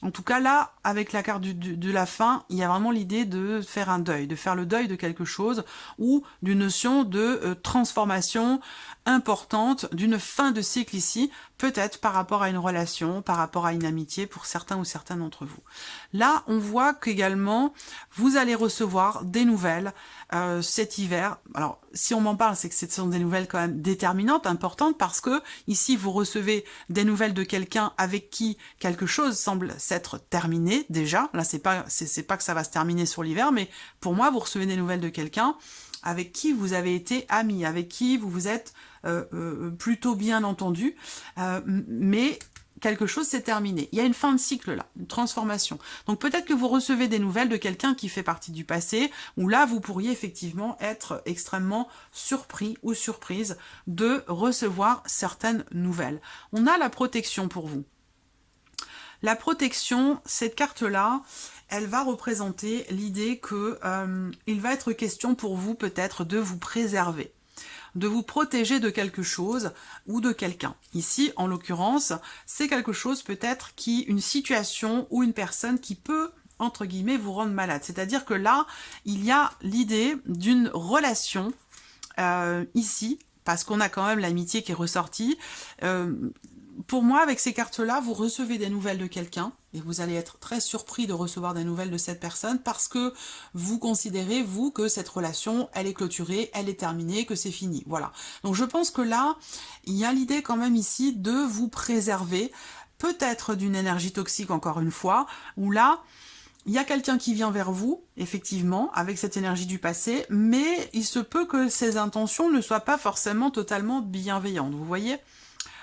En tout cas, là, avec la carte de la fin, il y a vraiment l'idée de faire un deuil, de faire le deuil de quelque chose ou d'une notion de transformation importante, d'une fin de cycle ici, peut-être par rapport à une relation, par rapport à une amitié pour certains ou certaines d'entre vous. Là, on voit qu'également, vous allez recevoir des nouvelles cet hiver. Alors, si on m'en parle, c'est que ce sont des nouvelles quand même déterminantes, importantes, parce que ici, vous recevez des nouvelles de quelqu'un avec qui quelque chose semble s'être terminé déjà. Là, c'est pas que ça va se terminer sur l'hiver, mais pour moi, vous recevez des nouvelles de quelqu'un avec qui vous avez été amis, avec qui vous vous êtes plutôt bien entendu, mais quelque chose s'est terminé. Il y a une fin de cycle là, une transformation. Donc peut-être que vous recevez des nouvelles de quelqu'un qui fait partie du passé, où là vous pourriez effectivement être extrêmement surpris ou surprise de recevoir certaines nouvelles. On a la protection pour vous. La protection, cette carte-là, elle va représenter l'idée que il va être question pour vous peut-être de vous préserver, de vous protéger de quelque chose ou de quelqu'un. Ici, en l'occurrence, c'est quelque chose peut-être une situation ou une personne qui peut, entre guillemets, vous rendre malade. C'est-à-dire que là, il y a l'idée d'une relation ici, parce qu'on a quand même l'amitié qui est ressortie. Pour moi, avec ces cartes-là, vous recevez des nouvelles de quelqu'un et vous allez être très surpris de recevoir des nouvelles de cette personne parce que vous considérez, vous, que cette relation, elle est clôturée, elle est terminée, que c'est fini. Voilà. Donc je pense que là, il y a l'idée quand même ici de vous préserver, peut-être d'une énergie toxique encore une fois, où là, il y a quelqu'un qui vient vers vous, effectivement, avec cette énergie du passé, mais il se peut que ses intentions ne soient pas forcément totalement bienveillantes, vous voyez ?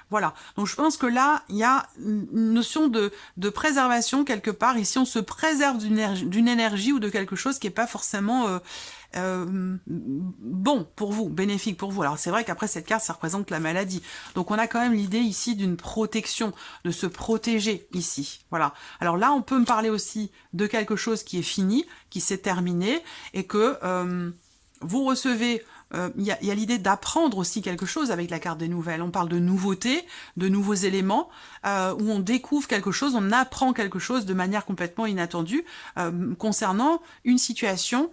Voilà, donc je pense que là, il y a une notion de préservation quelque part. Ici, on se préserve d'une énergie ou de quelque chose qui n'est pas forcément bon pour vous, bénéfique pour vous. Alors c'est vrai qu'après, cette carte, ça représente la maladie. Donc on a quand même l'idée ici d'une protection, de se protéger ici. Voilà. Alors là, on peut me parler aussi de quelque chose qui est fini, qui s'est terminé, et que vous recevez... Il y a l'idée d'apprendre aussi quelque chose avec la carte des nouvelles. On parle de nouveautés, de nouveaux éléments, où on découvre quelque chose, on apprend quelque chose de manière complètement inattendue concernant une situation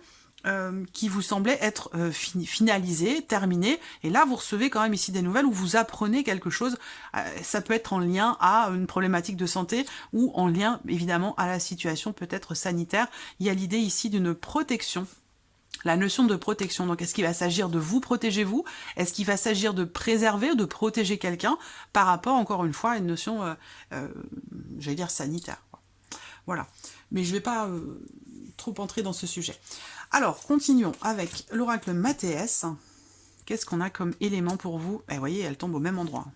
qui vous semblait être finalisée, terminée. Et là, vous recevez quand même ici des nouvelles où vous apprenez quelque chose. Ça peut être en lien à une problématique de santé ou en lien, évidemment, à la situation peut-être sanitaire. Il y a l'idée ici d'une protection. La notion de protection, donc est-ce qu'il va s'agir de vous protéger vous? Est-ce qu'il va s'agir de préserver ou de protéger quelqu'un par rapport, encore une fois, à une notion, j'allais dire, sanitaire. Voilà, mais je ne vais pas trop entrer dans ce sujet. Alors, continuons avec l'oracle Mathéès. Qu'est-ce qu'on a comme élément pour vous? Vous voyez, elle tombe au même endroit.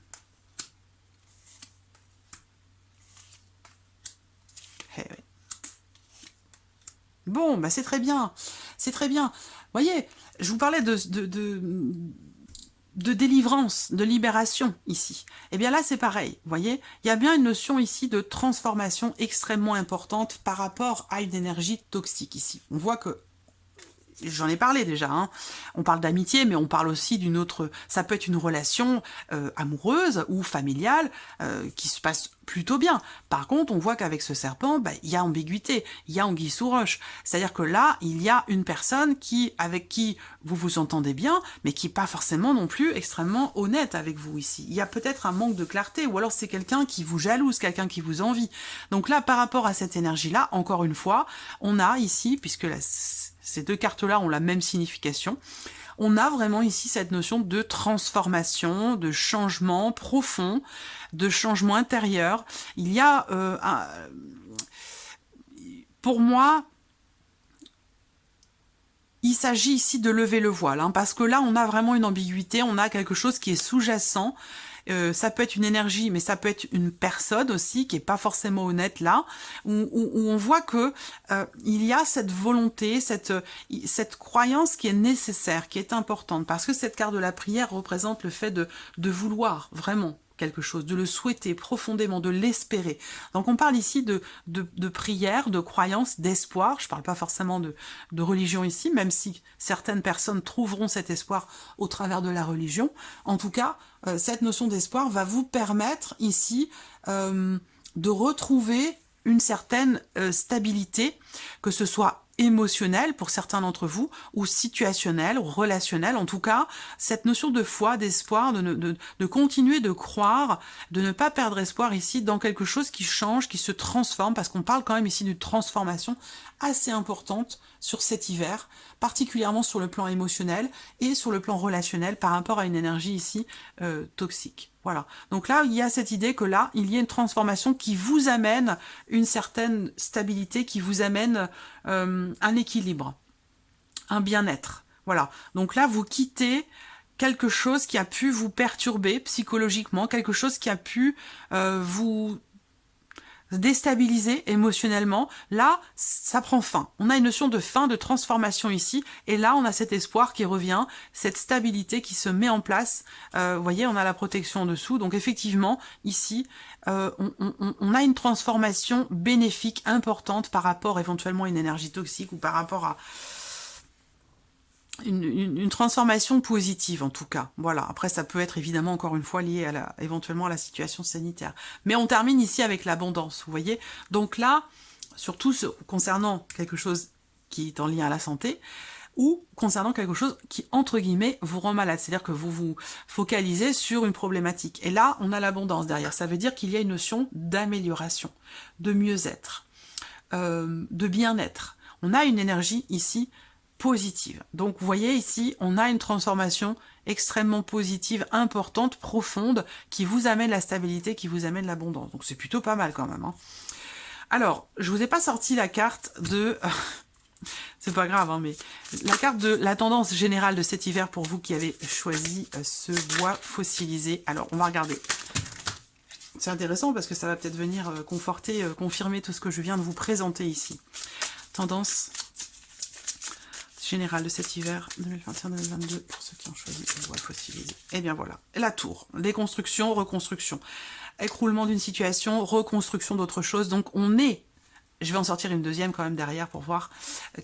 Bon, bah c'est très bien. C'est très bien. Vous voyez, je vous parlais de délivrance, de libération ici. Et bien là, c'est pareil. Vous voyez, il y a bien une notion ici de transformation extrêmement importante par rapport à une énergie toxique ici. On voit que j'en ai parlé déjà, hein. On parle d'amitié, mais on parle aussi d'une autre... Ça peut être une relation amoureuse ou familiale qui se passe plutôt bien. Par contre, on voit qu'avec ce serpent, il y a ambiguïté, il y a anguille sous roche. C'est-à-dire que là, il y a une personne avec qui vous vous entendez bien, mais qui n'est pas forcément non plus extrêmement honnête avec vous ici. Il y a peut-être un manque de clarté, ou alors c'est quelqu'un qui vous jalouse, quelqu'un qui vous envie. Donc là, par rapport à cette énergie-là, encore une fois, on a ici, puisque ces deux cartes-là ont la même signification, on a vraiment ici cette notion de transformation, de changement profond, de changement intérieur. Il y a pour moi, il s'agit ici de lever le voile, hein, parce que là, on a vraiment une ambiguïté, on a quelque chose qui est sous-jacent. Ça peut être une énergie, mais ça peut être une personne aussi qui est pas forcément honnête là, où on voit que il y a cette volonté, cette croyance qui est nécessaire, qui est importante, parce que cette carte de la prière représente le fait de vouloir vraiment quelque chose, de le souhaiter profondément, de l'espérer. Donc on parle ici de prière, de croyance, d'espoir. Je ne parle pas forcément de religion ici, même si certaines personnes trouveront cet espoir au travers de la religion. En tout cas, cette notion d'espoir va vous permettre ici de retrouver une certaine stabilité, que ce soit émotionnelle pour certains d'entre vous, ou situationnelle, ou relationnelle. En tout cas, cette notion de foi, d'espoir, de continuer de croire, de ne pas perdre espoir ici dans quelque chose qui change, qui se transforme, parce qu'on parle quand même ici d'une transformation assez importante sur cet hiver, particulièrement sur le plan émotionnel et sur le plan relationnel par rapport à une énergie ici toxique. Voilà. Donc là, il y a cette idée que là, il y a une transformation qui vous amène une certaine stabilité, qui vous amène un équilibre, un bien-être. Voilà. Donc là, vous quittez quelque chose qui a pu vous perturber psychologiquement, quelque chose qui a pu vous déstabiliser émotionnellement. Là, ça prend fin. On a une notion de fin, de transformation ici, et là, on a cet espoir qui revient, cette stabilité qui se met en place. Vous voyez, on a la protection en dessous, donc effectivement, ici, on a une transformation bénéfique importante par rapport éventuellement à une énergie toxique ou par rapport à une transformation positive en tout cas. Voilà. Après, ça peut être évidemment encore une fois lié à éventuellement à la situation sanitaire. Mais on termine ici avec l'abondance, vous voyez. Donc là, surtout concernant quelque chose qui est en lien à la santé, ou concernant quelque chose qui, entre guillemets, vous rend malade. C'est-à-dire que vous vous focalisez sur une problématique. Et là, on a l'abondance derrière. Ça veut dire qu'il y a une notion d'amélioration, de mieux-être, de bien-être. On a une énergie ici positive. Donc vous voyez ici, on a une transformation extrêmement positive, importante, profonde, qui vous amène la stabilité, qui vous amène l'abondance. Donc c'est plutôt pas mal quand même. Hein. Alors, je vous ai pas sorti la carte de... c'est pas grave, hein, mais la carte de la tendance générale de cet hiver pour vous qui avez choisi ce bois fossilisé. Alors, on va regarder. C'est intéressant parce que ça va peut-être venir conforter, confirmer tout ce que je viens de vous présenter ici. Tendance générale de cet hiver 2021-2022 pour ceux qui ont choisi le bois fossilisé. Et bien voilà, la tour, déconstruction, reconstruction, écroulement d'une situation, reconstruction d'autre chose. Donc on est, je vais en sortir une deuxième quand même derrière pour voir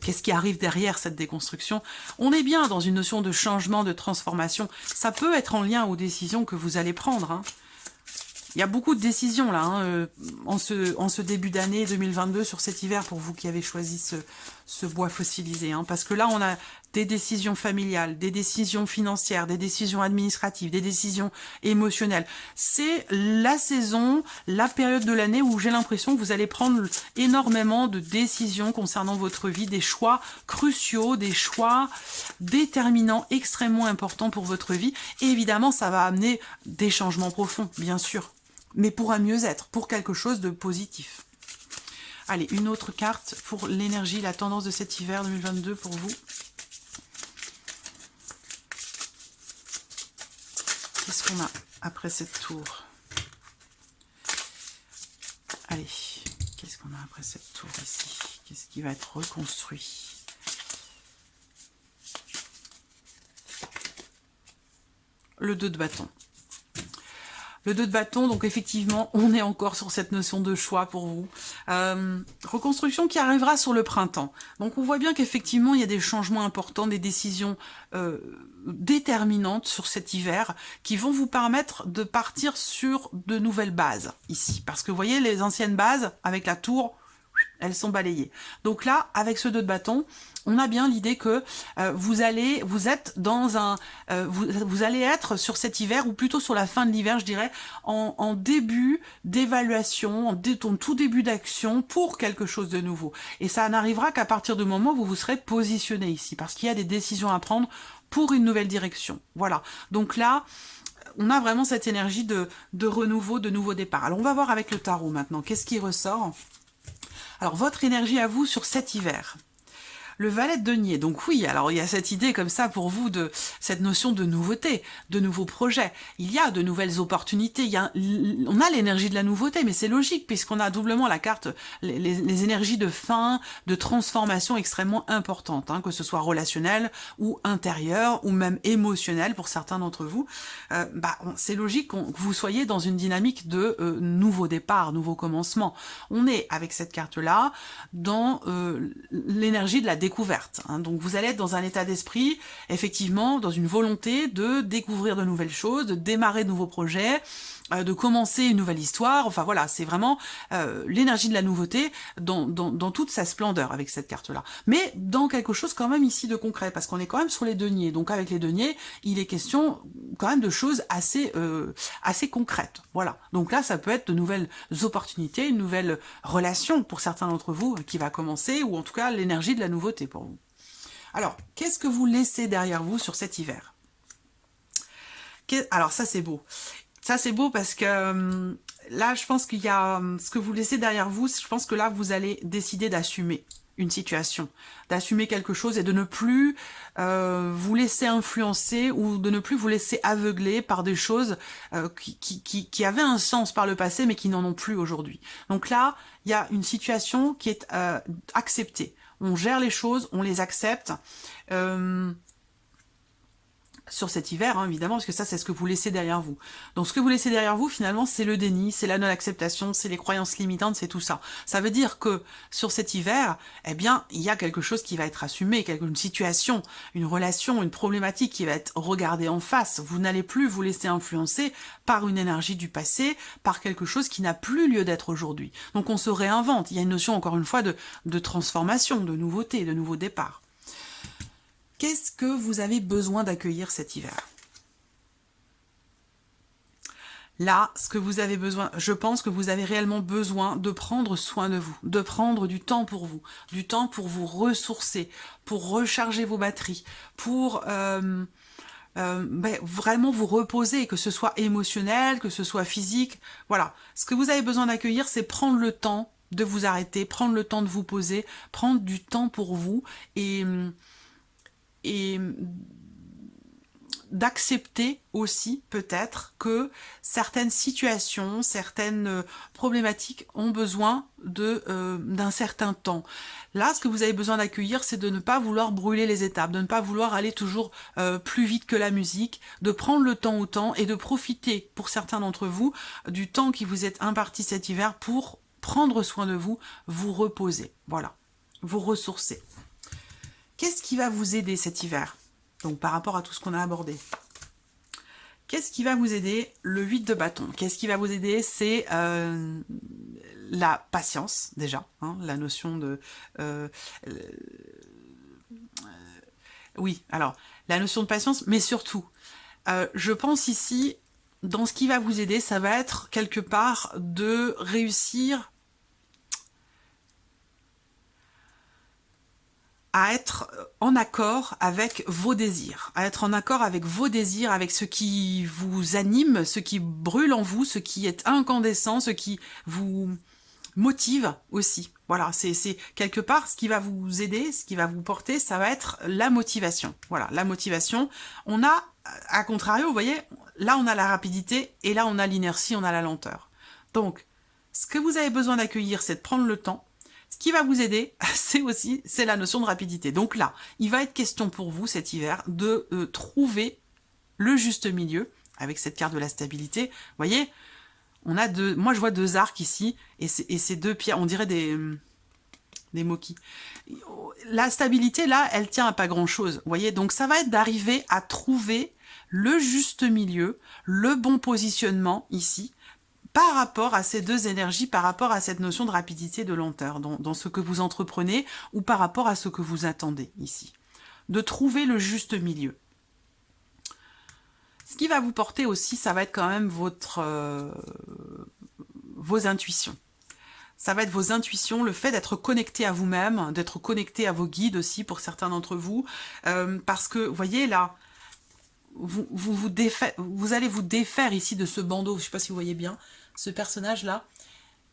qu'est-ce qui arrive derrière cette déconstruction. On est bien dans une notion de changement, de transformation. Ça peut être en lien aux décisions que vous allez prendre, hein. Il y a beaucoup de décisions là, hein, en ce début d'année 2022 sur cet hiver pour vous qui avez choisi ce bois fossilisé. Hein, parce que là, on a des décisions familiales, des décisions financières, des décisions administratives, des décisions émotionnelles. C'est la saison, la période de l'année où j'ai l'impression que vous allez prendre énormément de décisions concernant votre vie, des choix cruciaux, des choix déterminants, extrêmement importants pour votre vie. Et évidemment, ça va amener des changements profonds, bien sûr. Mais pour un mieux-être, pour quelque chose de positif. Allez, une autre carte pour l'énergie, la tendance de cet hiver 2022 pour vous. Qu'est-ce qu'on a après cette tour? Allez, qu'est-ce qu'on a après cette tour ici? Qu'est-ce qui va être reconstruit? Le 2 de bâton. Le 2 de bâton, donc effectivement, on est encore sur cette notion de choix pour vous. Reconstruction qui arrivera sur le printemps. Donc on voit bien qu'effectivement, il y a des changements importants, des décisions déterminantes sur cet hiver qui vont vous permettre de partir sur de nouvelles bases ici. Parce que vous voyez, les anciennes bases, avec la tour, elles sont balayées. Donc là, avec ce 2 de bâton, on a bien l'idée que vous allez être sur cet hiver, ou plutôt sur la fin de l'hiver, je dirais, en début d'évaluation, en tout début d'action pour quelque chose de nouveau. Et ça n'arrivera qu'à partir du moment où vous vous serez positionné ici, parce qu'il y a des décisions à prendre pour une nouvelle direction. Voilà. Donc là, on a vraiment cette énergie de renouveau, de nouveau départ. Alors on va voir avec le tarot maintenant, qu'est-ce qui ressort ? Alors, votre énergie à vous sur cet hiver. Le valet de denier, donc oui, alors il y a cette idée comme ça pour vous de cette notion de nouveauté, de nouveaux projets. Il y a de nouvelles opportunités, on a l'énergie de la nouveauté, mais c'est logique puisqu'on a doublement la carte, les énergies de fin, de transformation extrêmement importantes, hein, que ce soit relationnelle ou intérieure ou même émotionnelle pour certains d'entre vous. C'est logique que vous soyez dans une dynamique de nouveau départ, nouveau commencement. On est avec cette carte-là dans l'énergie de la découverte. Hein. Donc vous allez être dans un état d'esprit, effectivement, dans une volonté de découvrir de nouvelles choses, de démarrer de nouveaux projets, de commencer une nouvelle histoire. Enfin voilà, c'est vraiment l'énergie de la nouveauté dans toute sa splendeur avec cette carte-là. Mais dans quelque chose quand même ici de concret, parce qu'on est quand même sur les deniers. Donc avec les deniers, il est question quand même de choses assez concrètes. Voilà. Donc là, ça peut être de nouvelles opportunités, une nouvelle relation pour certains d'entre vous qui va commencer, ou en tout cas l'énergie de la nouveauté pour vous. Alors, qu'est-ce que vous laissez derrière vous sur cet hiver? Alors ça, c'est beau. Ça, c'est beau parce que là, je pense qu'il y a ce que vous laissez derrière vous. Je pense que là, vous allez décider d'assumer une situation, d'assumer quelque chose et de ne plus vous laisser influencer ou de ne plus vous laisser aveugler par des choses qui avaient un sens par le passé mais qui n'en ont plus aujourd'hui. Donc là, il y a une situation qui est acceptée. On gère les choses, on les accepte. Sur cet hiver, hein, évidemment, parce que ça, c'est ce que vous laissez derrière vous. Donc, ce que vous laissez derrière vous, finalement, c'est le déni, c'est la non-acceptation, c'est les croyances limitantes, c'est tout ça. Ça veut dire que, sur cet hiver, eh bien, il y a quelque chose qui va être assumé, une situation, une relation, une problématique qui va être regardée en face. Vous n'allez plus vous laisser influencer par une énergie du passé, par quelque chose qui n'a plus lieu d'être aujourd'hui. Donc, on se réinvente. Il y a une notion, encore une fois, de transformation, de nouveauté, de nouveau départ. Qu'est-ce que vous avez besoin d'accueillir cet hiver? Là, ce que vous avez besoin, je pense que vous avez réellement besoin de prendre soin de vous, de prendre du temps pour vous ressourcer, pour recharger vos batteries, pour vraiment vous reposer, que ce soit émotionnel, que ce soit physique. Voilà, ce que vous avez besoin d'accueillir, c'est prendre le temps de vous arrêter, prendre le temps de vous poser, prendre du temps pour vous et d'accepter aussi peut-être que certaines situations, certaines problématiques ont besoin d'un certain temps. Là, ce que vous avez besoin d'accueillir, c'est de ne pas vouloir brûler les étapes, de ne pas vouloir aller toujours plus vite que la musique, de prendre le temps au temps et de profiter, pour certains d'entre vous, du temps qui vous est imparti cet hiver pour prendre soin de vous, vous reposer, voilà, vous ressourcer. Qu'est-ce qui va vous aider cet hiver? Donc par rapport à tout ce qu'on a abordé. Qu'est-ce qui va vous aider? Le 8 de bâton. Qu'est-ce qui va vous aider? C'est la patience, déjà. Hein, la notion de... oui, alors, la notion de patience, mais surtout, je pense ici, dans ce qui va vous aider, ça va être quelque part de réussir à être en accord avec vos désirs, à être en accord avec vos désirs, avec ce qui vous anime, ce qui brûle en vous, ce qui est incandescent, ce qui vous motive aussi. Voilà, c'est quelque part ce qui va vous aider, ce qui va vous porter, ça va être la motivation. Voilà, la motivation. On a, à contrario, vous voyez, là on a la rapidité et là on a l'inertie, on a la lenteur. Donc, ce que vous avez besoin d'accueillir, c'est de prendre le temps. Ce qui va vous aider, c'est la notion de rapidité. Donc là, il va être question pour vous cet hiver de trouver le juste milieu avec cette carte de la stabilité. Vous voyez, on a moi je vois deux arcs ici et ces deux pierres, on dirait des moquis. La stabilité là, elle tient à pas grand chose. Vous voyez, donc ça va être d'arriver à trouver le juste milieu, le bon positionnement ici, par rapport à ces deux énergies, par rapport à cette notion de rapidité, de lenteur, dans ce que vous entreprenez, ou par rapport à ce que vous attendez ici. De trouver le juste milieu. Ce qui va vous porter aussi, ça va être quand même vos intuitions. Ça va être vos intuitions, le fait d'être connecté à vous-même, d'être connecté à vos guides aussi, pour certains d'entre vous, parce que, vous voyez, là, vous allez vous défaire ici de ce bandeau, je ne sais pas si vous voyez bien, ce personnage-là,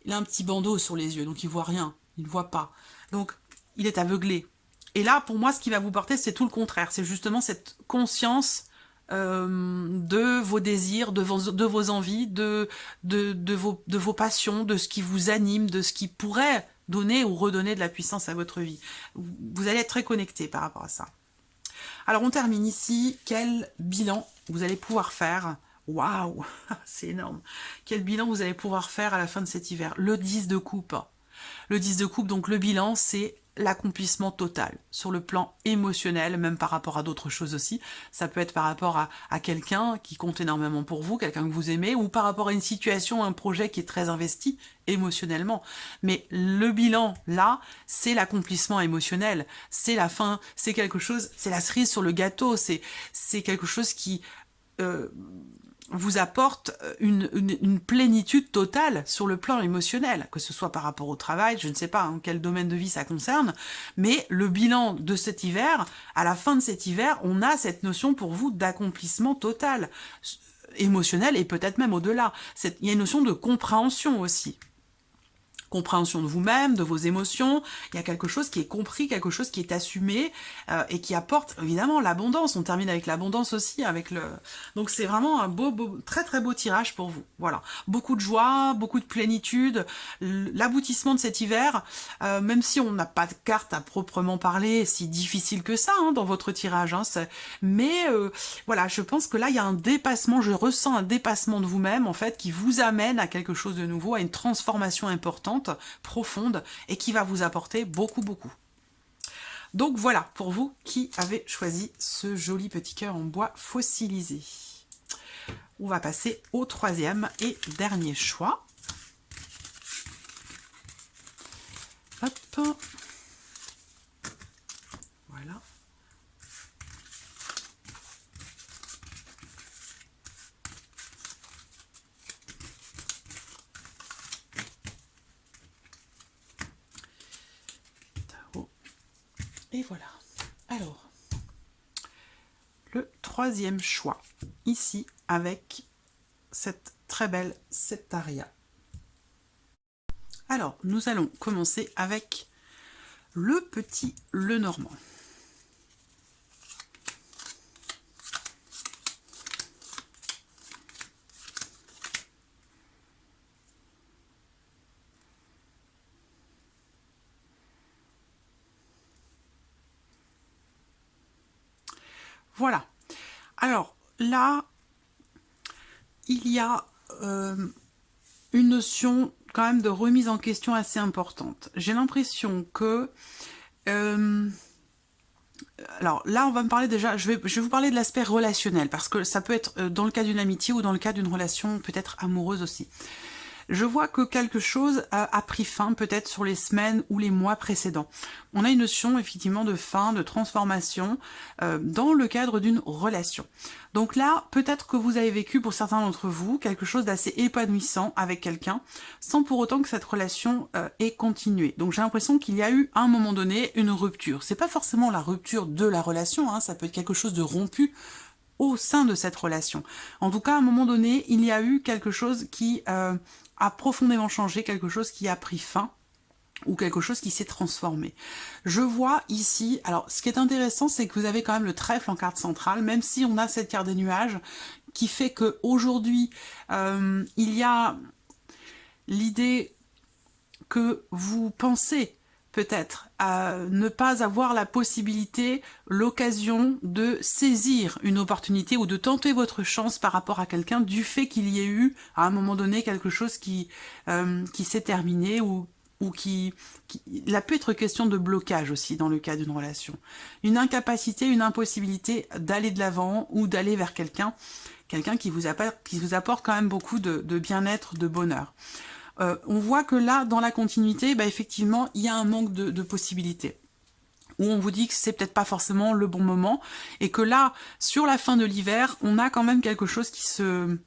il a un petit bandeau sur les yeux, donc il voit rien. il ne voit pas. Donc, il est aveuglé. Et là, pour moi, ce qui va vous porter, c'est tout le contraire. C'est justement cette conscience de vos désirs, de vos envies, de vos passions, de ce qui vous anime, de ce qui pourrait donner ou redonner de la puissance à votre vie. Vous allez être très connecté par rapport à ça. Alors, on termine ici. Quel bilan vous allez pouvoir faire? Waouh, c'est énorme. Quel bilan vous allez pouvoir faire à la fin de cet hiver? Le 10 de coupe. Le 10 de coupe, donc le bilan, c'est l'accomplissement total sur le plan émotionnel, même par rapport à d'autres choses aussi. Ça peut être par rapport à quelqu'un qui compte énormément pour vous, quelqu'un que vous aimez, ou par rapport à une situation, un projet qui est très investi émotionnellement. Mais le bilan, là, c'est l'accomplissement émotionnel. C'est la fin, c'est quelque chose, c'est la cerise sur le gâteau, c'est quelque chose qui vous apporte une plénitude totale sur le plan émotionnel, que ce soit par rapport au travail, je ne sais pas hein, quel domaine de vie ça concerne, mais le bilan de cet hiver, à la fin de cet hiver, on a cette notion pour vous d'accomplissement total, émotionnel et peut-être même au-delà. Il y a une notion de compréhension aussi. Compréhension de vous-même, de vos émotions, il y a quelque chose qui est compris, quelque chose qui est assumé et qui apporte évidemment l'abondance. On termine avec l'abondance aussi, avec le. Donc c'est vraiment un très très beau tirage pour vous. Voilà, beaucoup de joie, beaucoup de plénitude, l'aboutissement de cet hiver, même si on n'a pas de carte à proprement parler, si difficile que ça hein, dans votre tirage, hein, mais voilà, je pense que là il y a un dépassement, je ressens un dépassement de vous-même en fait qui vous amène à quelque chose de nouveau, à une transformation importante, profonde, et qui va vous apporter beaucoup. Donc voilà, pour vous qui avez choisi ce joli petit cœur en bois fossilisé. On va passer au troisième et dernier choix. Hop. Voilà. Et voilà. Alors, le troisième choix, ici, avec cette très belle Septaria. Alors, nous allons commencer avec le petit Lenormand. Voilà. Alors là, il y a une notion quand même de remise en question assez importante. J'ai l'impression que... alors là, on va me parler déjà... Je vais vous parler de l'aspect relationnel, parce que ça peut être dans le cas d'une amitié ou dans le cas d'une relation peut-être amoureuse aussi. Je vois que quelque chose a pris fin peut-être sur les semaines ou les mois précédents. On a une notion effectivement de fin, de transformation dans le cadre d'une relation. Donc là, peut-être que vous avez vécu pour certains d'entre vous quelque chose d'assez épanouissant avec quelqu'un, sans pour autant que cette relation ait continué. Donc j'ai l'impression qu'il y a eu à un moment donné une rupture. C'est pas forcément la rupture de la relation, hein, ça peut être quelque chose de rompu au sein de cette relation. En tout cas, à un moment donné, il y a eu quelque chose qui a profondément changé, quelque chose qui a pris fin, ou quelque chose qui s'est transformé. Je vois ici, alors ce qui est intéressant, c'est que vous avez quand même le trèfle en carte centrale, même si on a cette carte des nuages, qui fait que aujourd'hui il y a l'idée que vous pensez peut-être à ne pas avoir la possibilité, l'occasion de saisir une opportunité ou de tenter votre chance par rapport à quelqu'un du fait qu'il y ait eu à un moment donné quelque chose qui s'est terminé ou qui... Il a pu être question de blocage aussi dans le cas d'une relation. Une incapacité, une impossibilité d'aller de l'avant ou d'aller vers quelqu'un qui vous apporte quand même beaucoup de bien-être, de bonheur. On voit que là, dans la continuité, bah, effectivement, il y a un manque de possibilités. Où on vous dit que c'est peut-être pas forcément le bon moment, et que là, sur la fin de l'hiver, on a quand même quelque chose qui se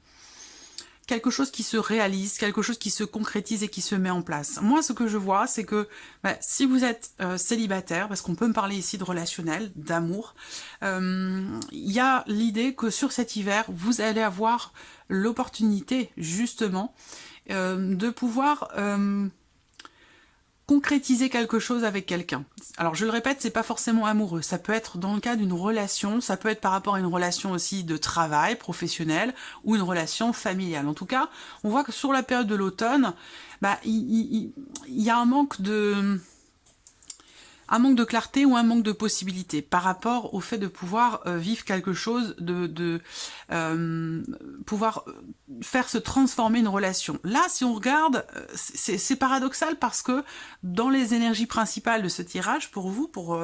réalise, quelque chose qui se concrétise et qui se met en place. Moi, ce que je vois, c'est que bah, si vous êtes célibataire, parce qu'on peut me parler ici de relationnel, d'amour, il y a l'idée que sur cet hiver, vous allez avoir l'opportunité, justement, de pouvoir concrétiser quelque chose avec quelqu'un. Alors je le répète, c'est pas forcément amoureux, ça peut être dans le cas d'une relation, ça peut être par rapport à une relation aussi de travail professionnel ou une relation familiale. En tout cas, on voit que sur la période de l'automne, bah, il y a un manque de clarté ou un manque de possibilités par rapport au fait de pouvoir vivre quelque chose, de pouvoir faire se transformer une relation. Là, si on regarde, c'est paradoxal parce que dans les énergies principales de ce tirage, pour vous, pour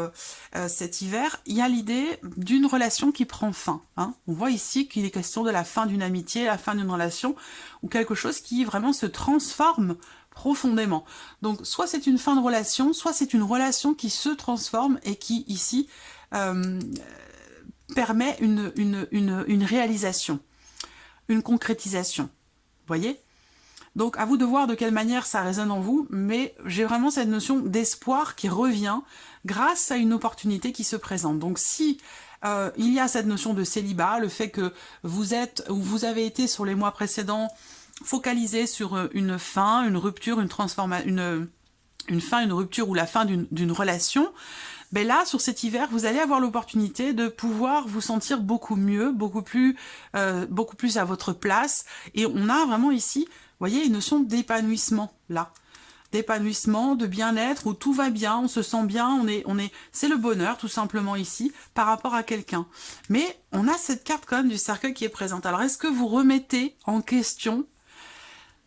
cet hiver, il y a l'idée d'une relation qui prend fin. Hein. On voit ici qu'il est question de la fin d'une amitié, la fin d'une relation, ou quelque chose qui vraiment se transforme profondément. Donc, soit c'est une fin de relation, soit c'est une relation qui se transforme et qui, ici, permet une réalisation, une concrétisation. Vous voyez? Donc, à vous de voir de quelle manière ça résonne en vous, mais j'ai vraiment cette notion d'espoir qui revient grâce à une opportunité qui se présente. Donc, si il y a cette notion de célibat, le fait que vous êtes, ou vous avez été sur les mois précédents, focalisé sur une fin, une rupture, une transformation, une fin, une rupture ou la fin d'une relation, ben là, sur cet hiver, vous allez avoir l'opportunité de pouvoir vous sentir beaucoup mieux, beaucoup plus à votre place. Et on a vraiment ici, vous voyez, une notion d'épanouissement, là. D'épanouissement, de bien-être, où tout va bien, on se sent bien, c'est le bonheur, tout simplement, ici, par rapport à quelqu'un. Mais on a cette carte, quand même, du cercueil qui est présente. Alors, est-ce que vous remettez en question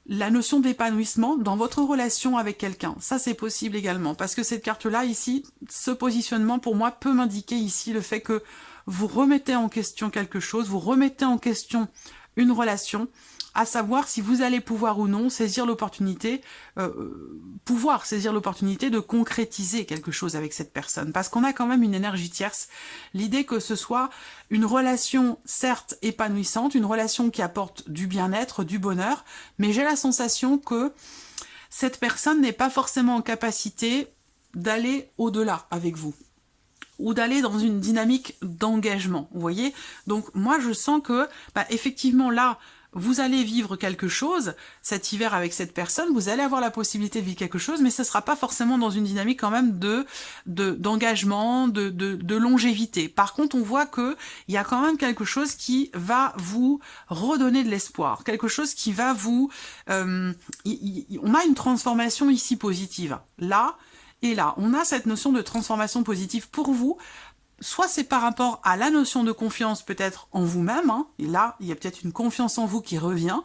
la notion d'épanouissement dans votre relation avec quelqu'un? Ça, c'est possible également, parce que cette carte-là, ici, ce positionnement, pour moi, peut m'indiquer ici le fait que vous remettez en question quelque chose, vous remettez en question une relation, à savoir si vous allez pouvoir ou non saisir l'opportunité, de concrétiser quelque chose avec cette personne. Parce qu'on a quand même une énergie tierce. L'idée que ce soit une relation, certes, épanouissante, une relation qui apporte du bien-être, du bonheur, mais j'ai la sensation que cette personne n'est pas forcément en capacité d'aller au-delà avec vous, ou d'aller dans une dynamique d'engagement, vous voyez. Donc moi je sens que, effectivement là, vous allez vivre quelque chose cet hiver avec cette personne, vous allez avoir la possibilité de vivre quelque chose, mais ce ne sera pas forcément dans une dynamique quand même d'engagement, de longévité. Par contre, on voit qu'il y a quand même quelque chose qui va vous redonner de l'espoir, quelque chose qui va vous... on a une transformation ici positive, là et là. On a cette notion de transformation positive pour vous. Soit c'est par rapport à la notion de confiance peut-être en vous-même, hein, et là, il y a peut-être une confiance en vous qui revient,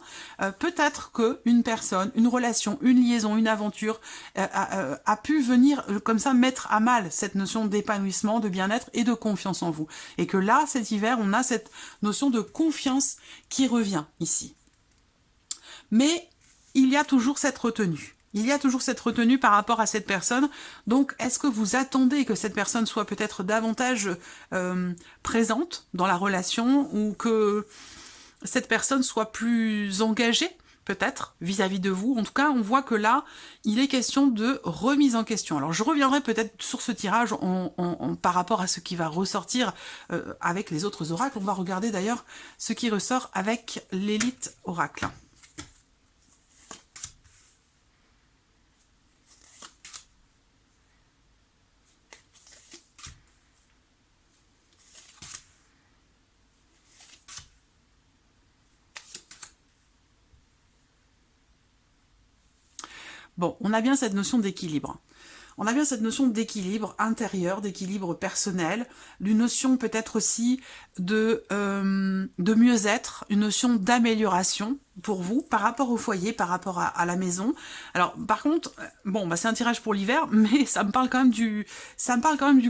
peut-être qu'une personne, une relation, une liaison, une aventure a pu venir comme ça mettre à mal cette notion d'épanouissement, de bien-être et de confiance en vous. Et que là, cet hiver, on a cette notion de confiance qui revient ici. Mais il y a toujours cette retenue. Il y a toujours cette retenue par rapport à cette personne. Donc, est-ce que vous attendez que cette personne soit peut-être davantage présente dans la relation, ou que cette personne soit plus engagée, peut-être, vis-à-vis de vous? En tout cas, on voit que là, il est question de remise en question. Alors, je reviendrai peut-être sur ce tirage par rapport à ce qui va ressortir avec les autres oracles. On va regarder d'ailleurs ce qui ressort avec l'élite oracle. Bon, on a bien cette notion d'équilibre. On a bien cette notion d'équilibre intérieur, d'équilibre personnel, d'une notion peut-être aussi de mieux-être, une notion d'amélioration pour vous par rapport au foyer, par rapport à la maison. Alors par contre, bon, c'est un tirage pour l'hiver, mais ça me parle quand même du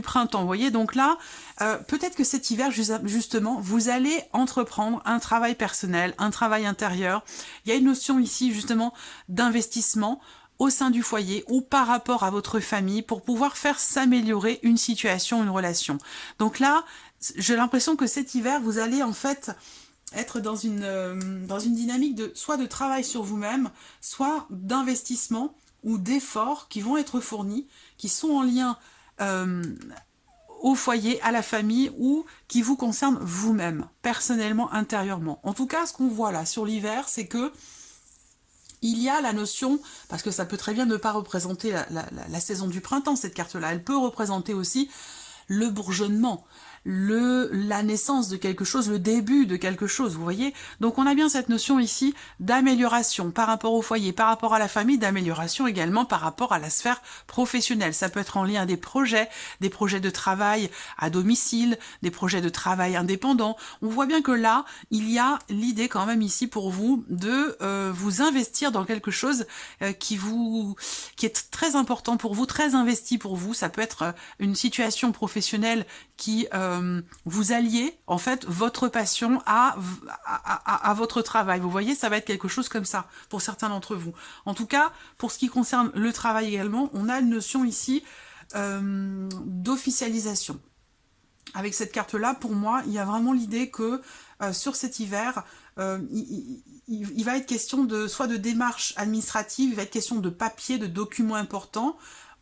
printemps, vous voyez. Donc là, peut-être que cet hiver, justement, vous allez entreprendre un travail personnel, un travail intérieur. Il y a une notion ici justement d'investissement au sein du foyer ou par rapport à votre famille pour pouvoir faire s'améliorer une situation, une relation. Donc là, j'ai l'impression que cet hiver, vous allez en fait être dans une dynamique soit de travail sur vous-même, soit d'investissement ou d'efforts qui vont être fournis, qui sont en lien au foyer, à la famille, ou qui vous concernent vous-même, personnellement, intérieurement. En tout cas, ce qu'on voit là sur l'hiver, c'est que Il y a la notion, parce que ça peut très bien ne pas représenter la saison du printemps, cette carte-là, elle peut représenter aussi le bourgeonnement, la naissance de quelque chose, le début de quelque chose, vous voyez. Donc on a bien cette notion ici d'amélioration par rapport au foyer, par rapport à la famille, d'amélioration également par rapport à la sphère professionnelle. Ça peut être en lien à des projets de travail à domicile, des projets de travail indépendants. On voit bien que là, il y a l'idée quand même ici pour vous de vous investir dans quelque chose qui est très important pour vous, très investi pour vous. Ça peut être une situation professionnelle qui vous alliez en fait votre passion à votre travail. Vous voyez, ça va être quelque chose comme ça pour certains d'entre vous. En tout cas, pour ce qui concerne le travail également, on a une notion ici d'officialisation. Avec cette carte-là, pour moi, il y a vraiment l'idée que sur cet hiver, il va être question soit de démarches administratives, il va être question de papiers, de documents importants,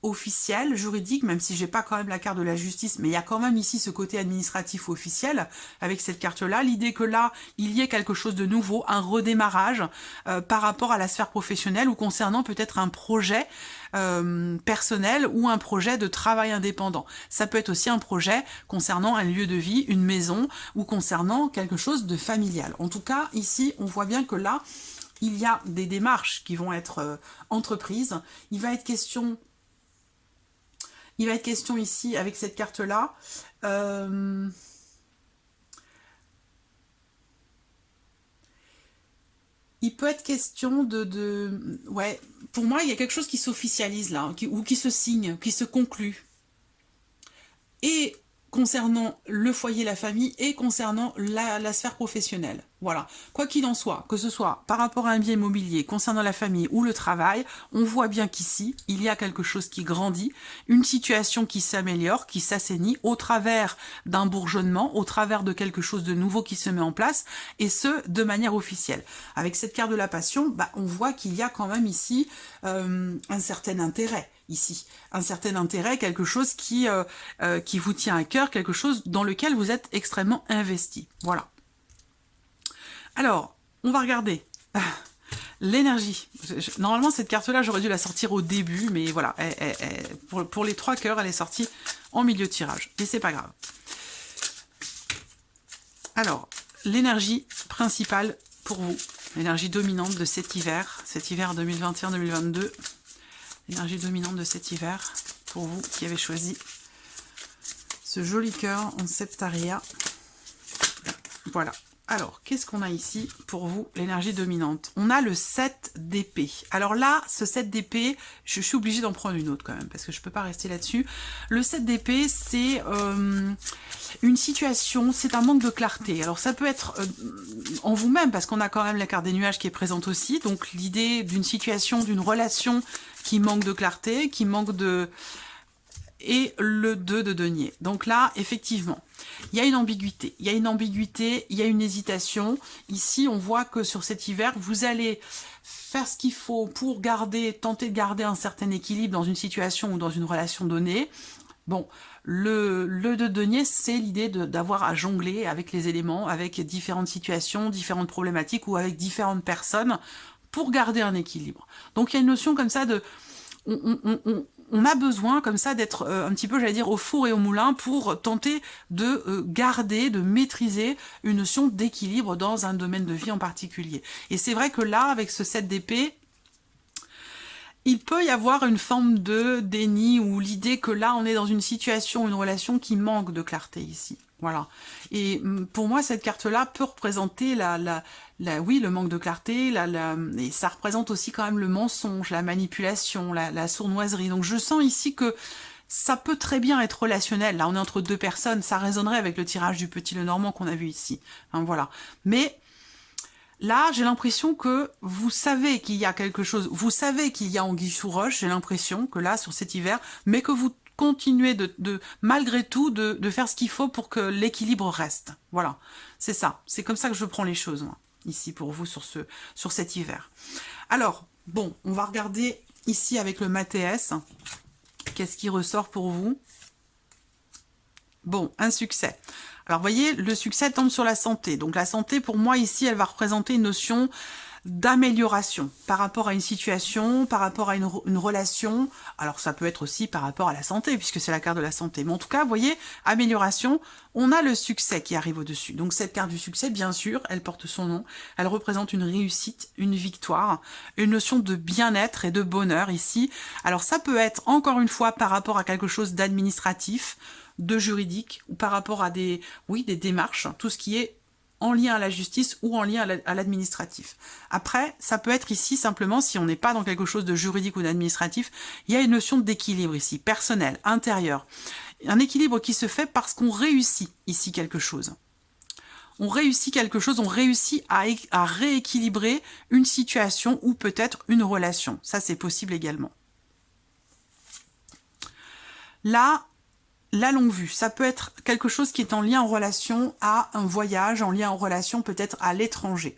officiel, juridique, même si j'ai pas quand même la carte de la justice, mais il y a quand même ici ce côté administratif officiel avec cette carte-là. L'idée que là, il y ait quelque chose de nouveau, un redémarrage par rapport à la sphère professionnelle ou concernant peut-être un projet personnel ou un projet de travail indépendant. Ça peut être aussi un projet concernant un lieu de vie, une maison ou concernant quelque chose de familial. En tout cas, ici, on voit bien que là, il y a des démarches qui vont être entreprises. Il va être question ici, avec cette carte-là, il peut être question ouais, pour moi, il y a quelque chose qui s'officialise là, ou qui se signe, qui se conclut. Et concernant le foyer, la famille, et concernant la sphère professionnelle. Voilà. Quoi qu'il en soit, que ce soit par rapport à un bien immobilier, concernant la famille ou le travail, on voit bien qu'ici, il y a quelque chose qui grandit, une situation qui s'améliore, qui s'assainit au travers d'un bourgeonnement, au travers de quelque chose de nouveau qui se met en place, et ce, de manière officielle. Avec cette carte de la passion, on voit qu'il y a quand même ici un certain intérêt. Ici, un certain intérêt, quelque chose qui vous tient à cœur, quelque chose dans lequel vous êtes extrêmement investi. Voilà. Alors, on va regarder l'énergie. Normalement, cette carte-là, j'aurais dû la sortir au début, mais voilà, pour les 3 cœurs, elle est sortie en milieu de tirage. Et c'est pas grave. Alors, l'énergie principale pour vous, l'énergie dominante de cet hiver 2021-2022, l'énergie dominante de cet hiver, pour vous qui avez choisi ce joli cœur en septaria. Voilà. Alors, qu'est-ce qu'on a ici pour vous, l'énergie dominante? On a le 7 d'épée. Alors là, ce 7 d'épée, je suis obligée d'en prendre une autre quand même, parce que je ne peux pas rester là-dessus. Le 7 d'épée, c'est une situation, c'est un manque de clarté. Alors ça peut être en vous-même, parce qu'on a quand même la carte des nuages qui est présente aussi. Donc l'idée d'une situation, d'une relation qui manque de clarté, qui manque de... Et le 2 de denier. Donc là, effectivement, il y a une ambiguïté. Il y a une ambiguïté, il y a une hésitation. Ici, on voit que sur cet hiver, vous allez faire ce qu'il faut pour tenter de garder un certain équilibre dans une situation ou dans une relation donnée. Bon, le 2 de denier, c'est l'idée d'avoir à jongler avec les éléments, avec différentes situations, différentes problématiques ou avec différentes personnes pour garder un équilibre. Donc il y a une notion comme ça de... On a besoin comme ça d'être un petit peu, j'allais dire, au four et au moulin pour tenter de garder, de maîtriser une notion d'équilibre dans un domaine de vie en particulier. Et c'est vrai que là, avec ce 7 d'épée, il peut y avoir une forme de déni ou l'idée que là, on est dans une situation, une relation qui manque de clarté ici. Voilà. Et pour moi, cette carte-là peut représenter oui, le manque de clarté, et ça représente aussi quand même le mensonge, la manipulation, la sournoiserie. Donc je sens ici que ça peut très bien être relationnel. Là, on est entre 2 personnes, ça résonnerait avec le tirage du Petit Lenormand qu'on a vu ici. Hein, voilà. Mais là, j'ai l'impression que vous savez qu'il y a quelque chose, vous savez qu'il y a anguille sous roche, j'ai l'impression que là, sur cet hiver, mais que vous continuez malgré tout de faire ce qu'il faut pour que l'équilibre reste. Voilà, c'est ça. C'est comme ça que je prends les choses, moi, ici, pour vous, sur cet hiver. Alors, bon, on va regarder ici avec le Mathéès. Qu'est-ce qui ressort pour vous? Bon, un succès. Alors, vous voyez, le succès tombe sur la santé. Donc, la santé, pour moi, ici, elle va représenter une notion d'amélioration par rapport à une situation, par rapport à une relation. Alors ça peut être aussi par rapport à la santé, puisque c'est la carte de la santé. Mais en tout cas, vous voyez, amélioration, on a le succès qui arrive au-dessus. Donc cette carte du succès, bien sûr, elle porte son nom. Elle représente une réussite, une victoire, une notion de bien-être et de bonheur ici. Alors ça peut être, encore une fois, par rapport à quelque chose d'administratif, de juridique, ou par rapport à des démarches, tout ce qui est en lien à la justice ou en lien à l'administratif. Après, ça peut être ici simplement, si on n'est pas dans quelque chose de juridique ou d'administratif, il y a une notion d'équilibre ici, personnel, intérieur. Un équilibre qui se fait parce qu'on réussit ici quelque chose. On réussit quelque chose, on réussit à rééquilibrer une situation ou peut-être une relation. Ça, c'est possible également. Là, la longue vue, ça peut être quelque chose qui est en lien en relation à un voyage, en lien en relation peut-être à l'étranger.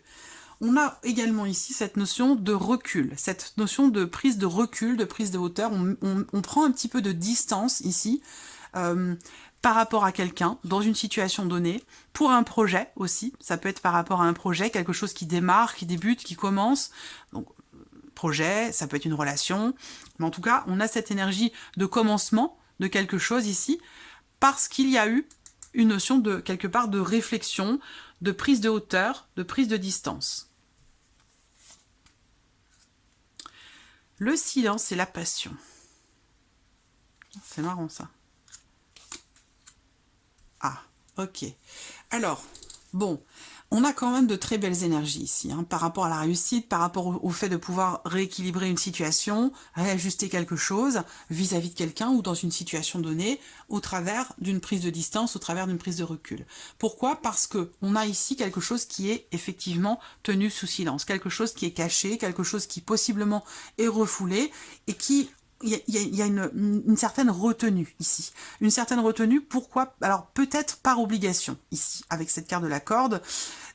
On a également ici cette notion de recul, cette notion de prise de recul, de prise de hauteur. On prend un petit peu de distance ici par rapport à quelqu'un, dans une situation donnée, pour un projet aussi. Ça peut être par rapport à un projet, quelque chose qui démarre, qui débute, qui commence. Donc, projet, ça peut être une relation. Mais en tout cas, on a cette énergie de commencement de quelque chose ici, parce qu'il y a eu une notion de, quelque part, de réflexion, de prise de hauteur, de prise de distance. Le silence et la passion. C'est marrant ça. Ah, ok. Alors, bon, on a quand même de très belles énergies ici, hein, par rapport à la réussite, par rapport au fait de pouvoir rééquilibrer une situation, réajuster quelque chose vis-à-vis de quelqu'un ou dans une situation donnée, au travers d'une prise de distance, au travers d'une prise de recul. Pourquoi? Parce que on a ici quelque chose qui est effectivement tenu sous silence, quelque chose qui est caché, quelque chose qui possiblement est refoulé et qui... Il y a une certaine retenue ici. Une certaine retenue, pourquoi? Alors peut-être par obligation ici, avec cette carte de la corde.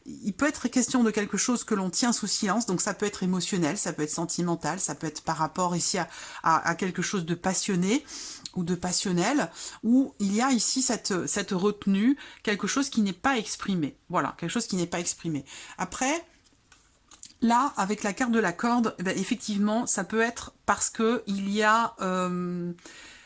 Il peut être question de quelque chose que l'on tient sous silence, donc ça peut être émotionnel, ça peut être sentimental, ça peut être par rapport ici à quelque chose de passionné ou de passionnel, où il y a ici cette retenue, quelque chose qui n'est pas exprimé. Voilà, quelque chose qui n'est pas exprimé. Après... Là, avec la carte de la corde, eh bien, effectivement, ça peut être parce que il y a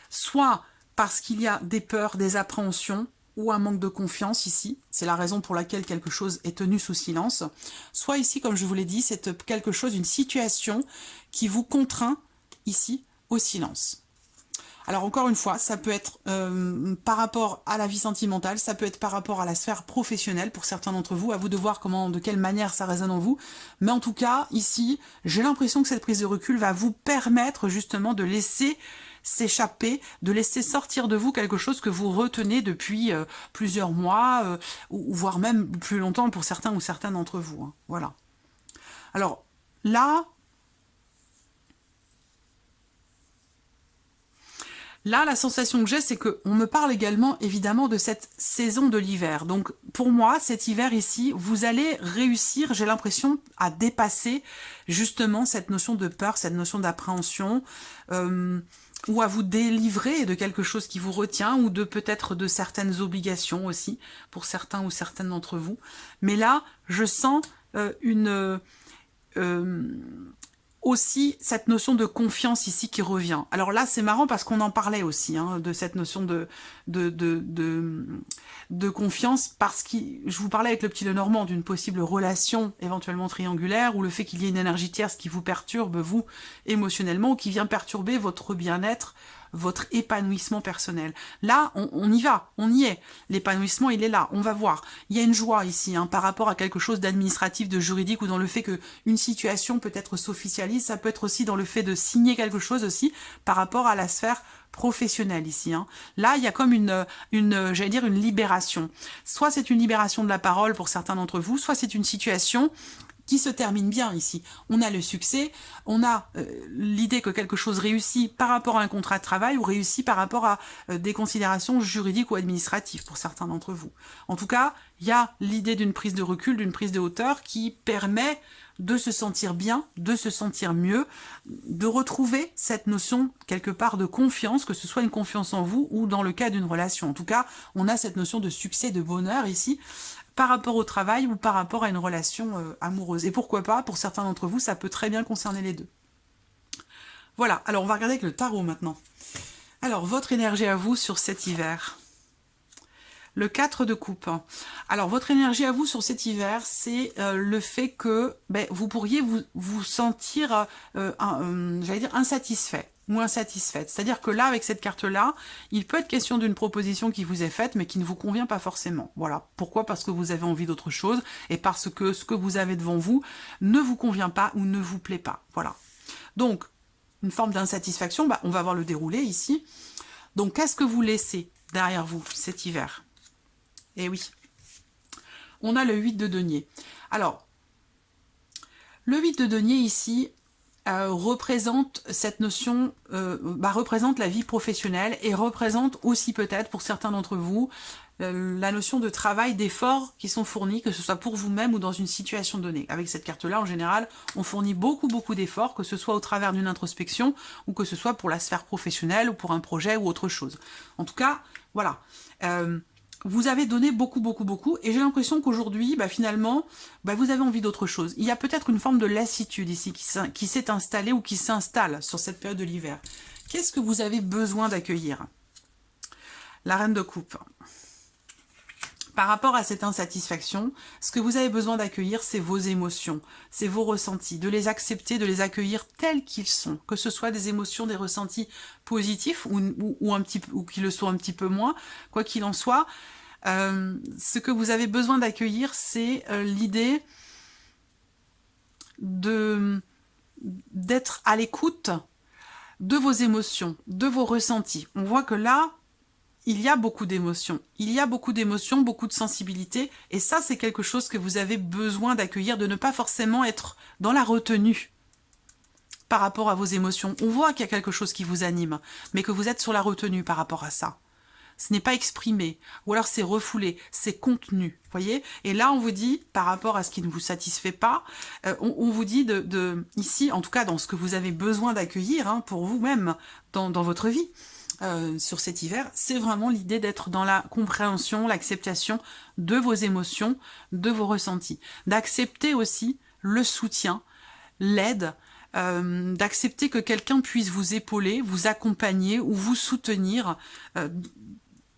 soit parce qu'il y a des peurs, des appréhensions ou un manque de confiance ici. C'est la raison pour laquelle quelque chose est tenu sous silence. Soit ici, comme je vous l'ai dit, c'est quelque chose, une situation qui vous contraint ici au silence. Alors encore une fois, ça peut être par rapport à la vie sentimentale, ça peut être par rapport à la sphère professionnelle pour certains d'entre vous, à vous de voir de quelle manière ça résonne en vous. Mais en tout cas, ici, j'ai l'impression que cette prise de recul va vous permettre justement de laisser s'échapper, de laisser sortir de vous quelque chose que vous retenez depuis plusieurs mois, ou voire même plus longtemps pour certains ou certaines d'entre vous. Hein. Voilà. Alors là... Là, la sensation que j'ai, c'est qu'on me parle également, évidemment, de cette saison de l'hiver. Donc, pour moi, cet hiver ici, vous allez réussir, j'ai l'impression, à dépasser justement cette notion de peur, cette notion d'appréhension, ou à vous délivrer de quelque chose qui vous retient, ou de peut-être de certaines obligations aussi, pour certains ou certaines d'entre vous. Mais là, je sens aussi cette notion de confiance ici qui revient. Alors là, c'est marrant parce qu'on en parlait aussi, hein, de cette notion de confiance, parce que je vous parlais avec le petit Lenormand d'une possible relation éventuellement triangulaire, ou le fait qu'il y ait une énergie tierce qui vous perturbe, vous, émotionnellement, ou qui vient perturber votre bien-être, votre épanouissement personnel. Là, on y va, on y est. L'épanouissement, il est là, on va voir. Il y a une joie ici, hein, par rapport à quelque chose d'administratif, de juridique, ou dans le fait qu'une situation peut-être s'officialise, ça peut être aussi dans le fait de signer quelque chose aussi, par rapport à la sphère professionnelle ici. Hein. Là, il y a comme j'allais dire, une libération. Soit c'est une libération de la parole pour certains d'entre vous, soit c'est une situation qui se termine bien ici. On a le succès, on a l'idée que quelque chose réussit par rapport à un contrat de travail ou réussit par rapport à des considérations juridiques ou administratives pour certains d'entre vous. En tout cas, il y a l'idée d'une prise de recul, d'une prise de hauteur qui permet de se sentir bien, de se sentir mieux, de retrouver cette notion quelque part de confiance, que ce soit une confiance en vous ou dans le cas d'une relation. En tout cas, on a cette notion de succès, de bonheur ici, par rapport au travail ou par rapport à une relation amoureuse. Et pourquoi pas, pour certains d'entre vous, ça peut très bien concerner les deux. Voilà, alors on va regarder avec le tarot maintenant. Alors, votre énergie à vous sur cet hiver. Le 4 de coupe. Alors, votre énergie à vous sur cet hiver, c'est le fait que vous pourriez vous sentir, j'allais dire, insatisfait ou insatisfaite. C'est-à-dire que là, avec cette carte-là, il peut être question d'une proposition qui vous est faite, mais qui ne vous convient pas forcément. Voilà. Pourquoi? Parce que vous avez envie d'autre chose et parce que ce que vous avez devant vous ne vous convient pas ou ne vous plaît pas. Voilà. Donc, une forme d'insatisfaction, on va voir le déroulé ici. Donc, qu'est-ce que vous laissez derrière vous cet hiver? Eh oui, on a le 8 de denier. Alors, le 8 de denier ici représente cette notion, représente la vie professionnelle et représente aussi peut-être pour certains d'entre vous la notion de travail, d'efforts qui sont fournis, que ce soit pour vous-même ou dans une situation donnée. Avec cette carte-là, en général, on fournit beaucoup d'efforts, que ce soit au travers d'une introspection ou que ce soit pour la sphère professionnelle ou pour un projet ou autre chose. En tout cas, voilà. Vous avez donné beaucoup, et j'ai l'impression qu'aujourd'hui, finalement, vous avez envie d'autre chose. Il y a peut-être une forme de lassitude ici qui s'est installée ou qui s'installe sur cette période de l'hiver. Qu'est-ce que vous avez besoin d'accueillir? La reine de coupe. Par rapport à cette insatisfaction, ce que vous avez besoin d'accueillir, c'est vos émotions, c'est vos ressentis, de les accepter, de les accueillir tels qu'ils sont, que ce soit des émotions, des ressentis positifs ou qui le sont un petit peu moins, quoi qu'il en soit. Ce que vous avez besoin d'accueillir, c'est l'idée d'être à l'écoute de vos émotions, de vos ressentis. On voit que là, il y a beaucoup d'émotions. Il y a beaucoup d'émotions, beaucoup de sensibilité. Et ça, c'est quelque chose que vous avez besoin d'accueillir, de ne pas forcément être dans la retenue par rapport à vos émotions. On voit qu'il y a quelque chose qui vous anime, mais que vous êtes sur la retenue par rapport à ça. Ce n'est pas exprimé, ou alors c'est refoulé, c'est contenu, voyez. Et là, on vous dit, par rapport à ce qui ne vous satisfait pas, on vous dit ici, en tout cas dans ce que vous avez besoin d'accueillir pour vous-même, dans votre vie, sur cet hiver, c'est vraiment l'idée d'être dans la compréhension, l'acceptation de vos émotions, de vos ressentis. D'accepter aussi le soutien, l'aide, d'accepter que quelqu'un puisse vous épauler, vous accompagner ou vous soutenir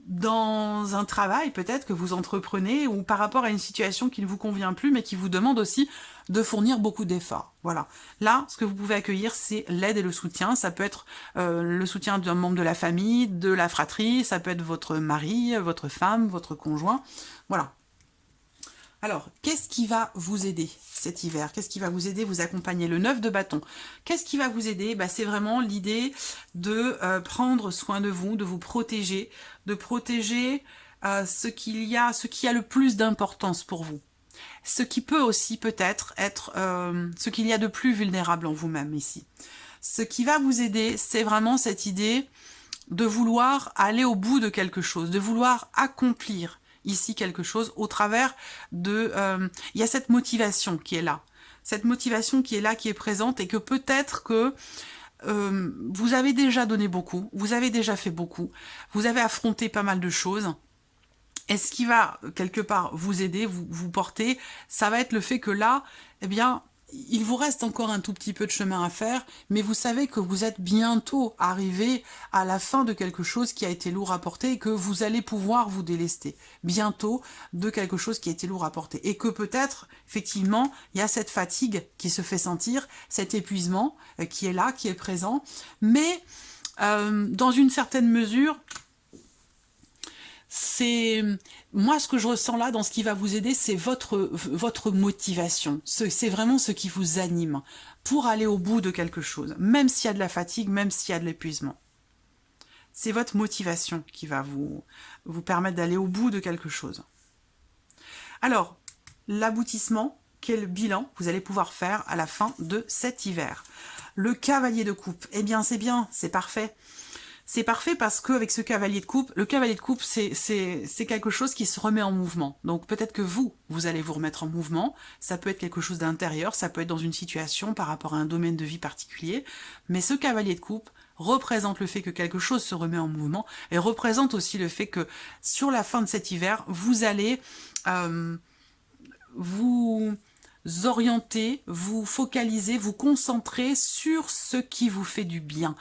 dans un travail peut-être que vous entreprenez ou par rapport à une situation qui ne vous convient plus mais qui vous demande aussi de fournir beaucoup d'efforts. Voilà. Là, ce que vous pouvez accueillir, c'est l'aide et le soutien. Ça peut être le soutien d'un membre de la famille, de la fratrie, ça peut être votre mari, votre femme, votre conjoint. Voilà. Alors, qu'est-ce qui va vous aider cet hiver? Qu'est-ce qui va vous aider, vous accompagner? Le 9 de bâton. Qu'est-ce qui va vous aider? C'est vraiment l'idée de prendre soin de vous protéger, de protéger ce qui a le plus d'importance pour vous. Ce qui peut aussi peut-être être ce qu'il y a de plus vulnérable en vous-même ici. Ce qui va vous aider, c'est vraiment cette idée de vouloir aller au bout de quelque chose, de vouloir accomplir ici quelque chose au travers de... il y a cette motivation qui est là. Cette motivation qui est là, qui est présente et que peut-être que vous avez déjà donné beaucoup, vous avez déjà fait beaucoup, vous avez affronté pas mal de choses. Et ce qui va quelque part vous aider, vous porter, ça va être le fait que là, eh bien, il vous reste encore un tout petit peu de chemin à faire, mais vous savez que vous êtes bientôt arrivé à la fin de quelque chose qui a été lourd à porter et que vous allez pouvoir vous délester bientôt de quelque chose qui a été lourd à porter. Et que peut-être, effectivement, il y a cette fatigue qui se fait sentir, cet épuisement qui est là, qui est présent, mais dans une certaine mesure, c'est moi ce que je ressens là dans ce qui va vous aider, c'est votre motivation, c'est vraiment ce qui vous anime pour aller au bout de quelque chose, même s'il y a de la fatigue, même s'il y a de l'épuisement. C'est votre motivation qui va vous permettre d'aller au bout de quelque chose. Alors, l'aboutissement, quel bilan vous allez pouvoir faire à la fin de cet hiver? Le cavalier de coupe, eh bien, c'est parfait. C'est parfait parce qu'avec ce cavalier de coupe, le cavalier de coupe, c'est quelque chose qui se remet en mouvement. Donc peut-être que vous allez vous remettre en mouvement. Ça peut être quelque chose d'intérieur, ça peut être dans une situation par rapport à un domaine de vie particulier. Mais ce cavalier de coupe représente le fait que quelque chose se remet en mouvement et représente aussi le fait que sur la fin de cet hiver, vous allez vous orienter, vous focaliser, vous concentrer sur ce qui vous fait du bien.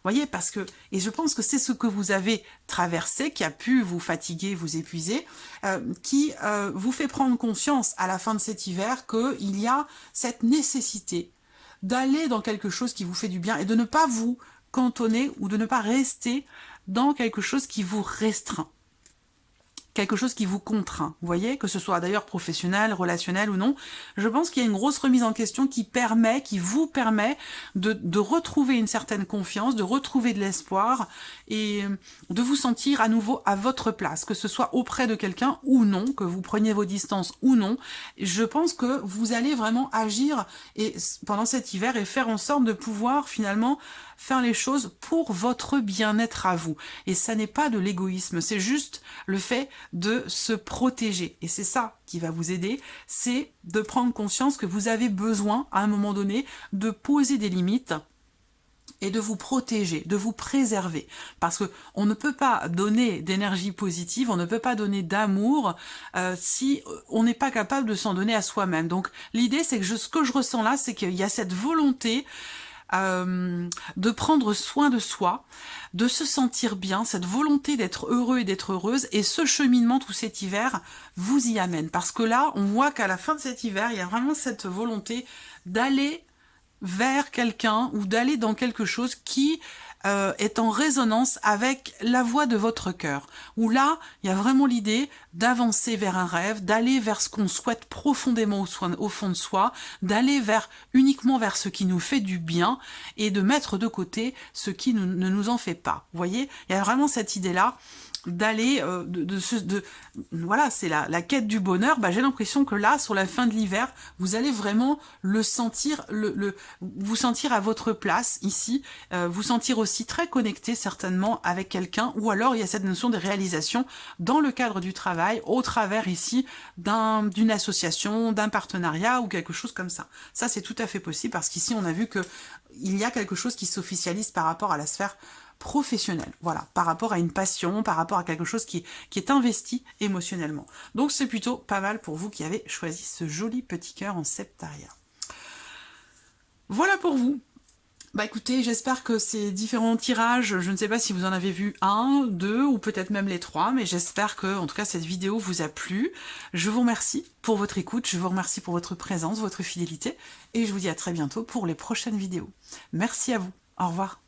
Voyez, parce que, et je pense que c'est ce que vous avez traversé, qui a pu vous fatiguer, vous épuiser, qui vous fait prendre conscience à la fin de cet hiver qu'il y a cette nécessité d'aller dans quelque chose qui vous fait du bien et de ne pas vous cantonner ou de ne pas rester dans quelque chose qui vous restreint. Quelque chose qui vous contraint, vous voyez, que ce soit d'ailleurs professionnel, relationnel ou non, je pense qu'il y a une grosse remise en question qui vous permet de retrouver une certaine confiance, de retrouver de l'espoir et de vous sentir à nouveau à votre place, que ce soit auprès de quelqu'un ou non, que vous preniez vos distances ou non. Je pense que vous allez vraiment agir pendant cet hiver et faire en sorte de pouvoir finalement faire les choses pour votre bien-être à vous. Et ça n'est pas de l'égoïsme, c'est juste le fait de se protéger. Et c'est ça qui va vous aider, c'est de prendre conscience que vous avez besoin, à un moment donné, de poser des limites et de vous protéger, de vous préserver. Parce que on ne peut pas donner d'énergie positive, on ne peut pas donner d'amour si on n'est pas capable de s'en donner à soi-même. Donc l'idée, c'est que ce que je ressens là, c'est qu'il y a cette volonté de prendre soin de soi, de se sentir bien, cette volonté d'être heureux et d'être heureuse, et ce cheminement tout cet hiver vous y amène. Parce que là, on voit qu'à la fin de cet hiver, il y a vraiment cette volonté d'aller vers quelqu'un ou d'aller dans quelque chose qui est en résonance avec la voix de votre cœur. Où là, il y a vraiment l'idée d'avancer vers un rêve, d'aller vers ce qu'on souhaite profondément au fond de soi, d'aller uniquement vers ce qui nous fait du bien et de mettre de côté ce qui ne nous en fait pas. Vous voyez, il y a vraiment cette idée-là d'aller voilà, c'est la quête du bonheur. J'ai l'impression que là, sur la fin de l'hiver, vous allez vraiment le sentir, vous sentir à votre place ici, vous sentir aussi très connecté certainement avec quelqu'un, ou alors il y a cette notion de réalisation dans le cadre du travail, au travers ici d'une association, d'un partenariat ou quelque chose comme ça. Ça, c'est tout à fait possible parce qu'ici, on a vu que il y a quelque chose qui s'officialise par rapport à la sphère professionnel, voilà, par rapport à une passion, par rapport à quelque chose qui est investi émotionnellement. Donc c'est plutôt pas mal pour vous qui avez choisi ce joli petit cœur en septaria. Voilà pour vous. Écoutez, j'espère que ces différents tirages, je ne sais pas si vous en avez vu un, deux ou peut-être même les trois, mais j'espère que, en tout cas, cette vidéo vous a plu. Je vous remercie pour votre écoute, je vous remercie pour votre présence, votre fidélité, et je vous dis à très bientôt pour les prochaines vidéos. Merci à vous, au revoir.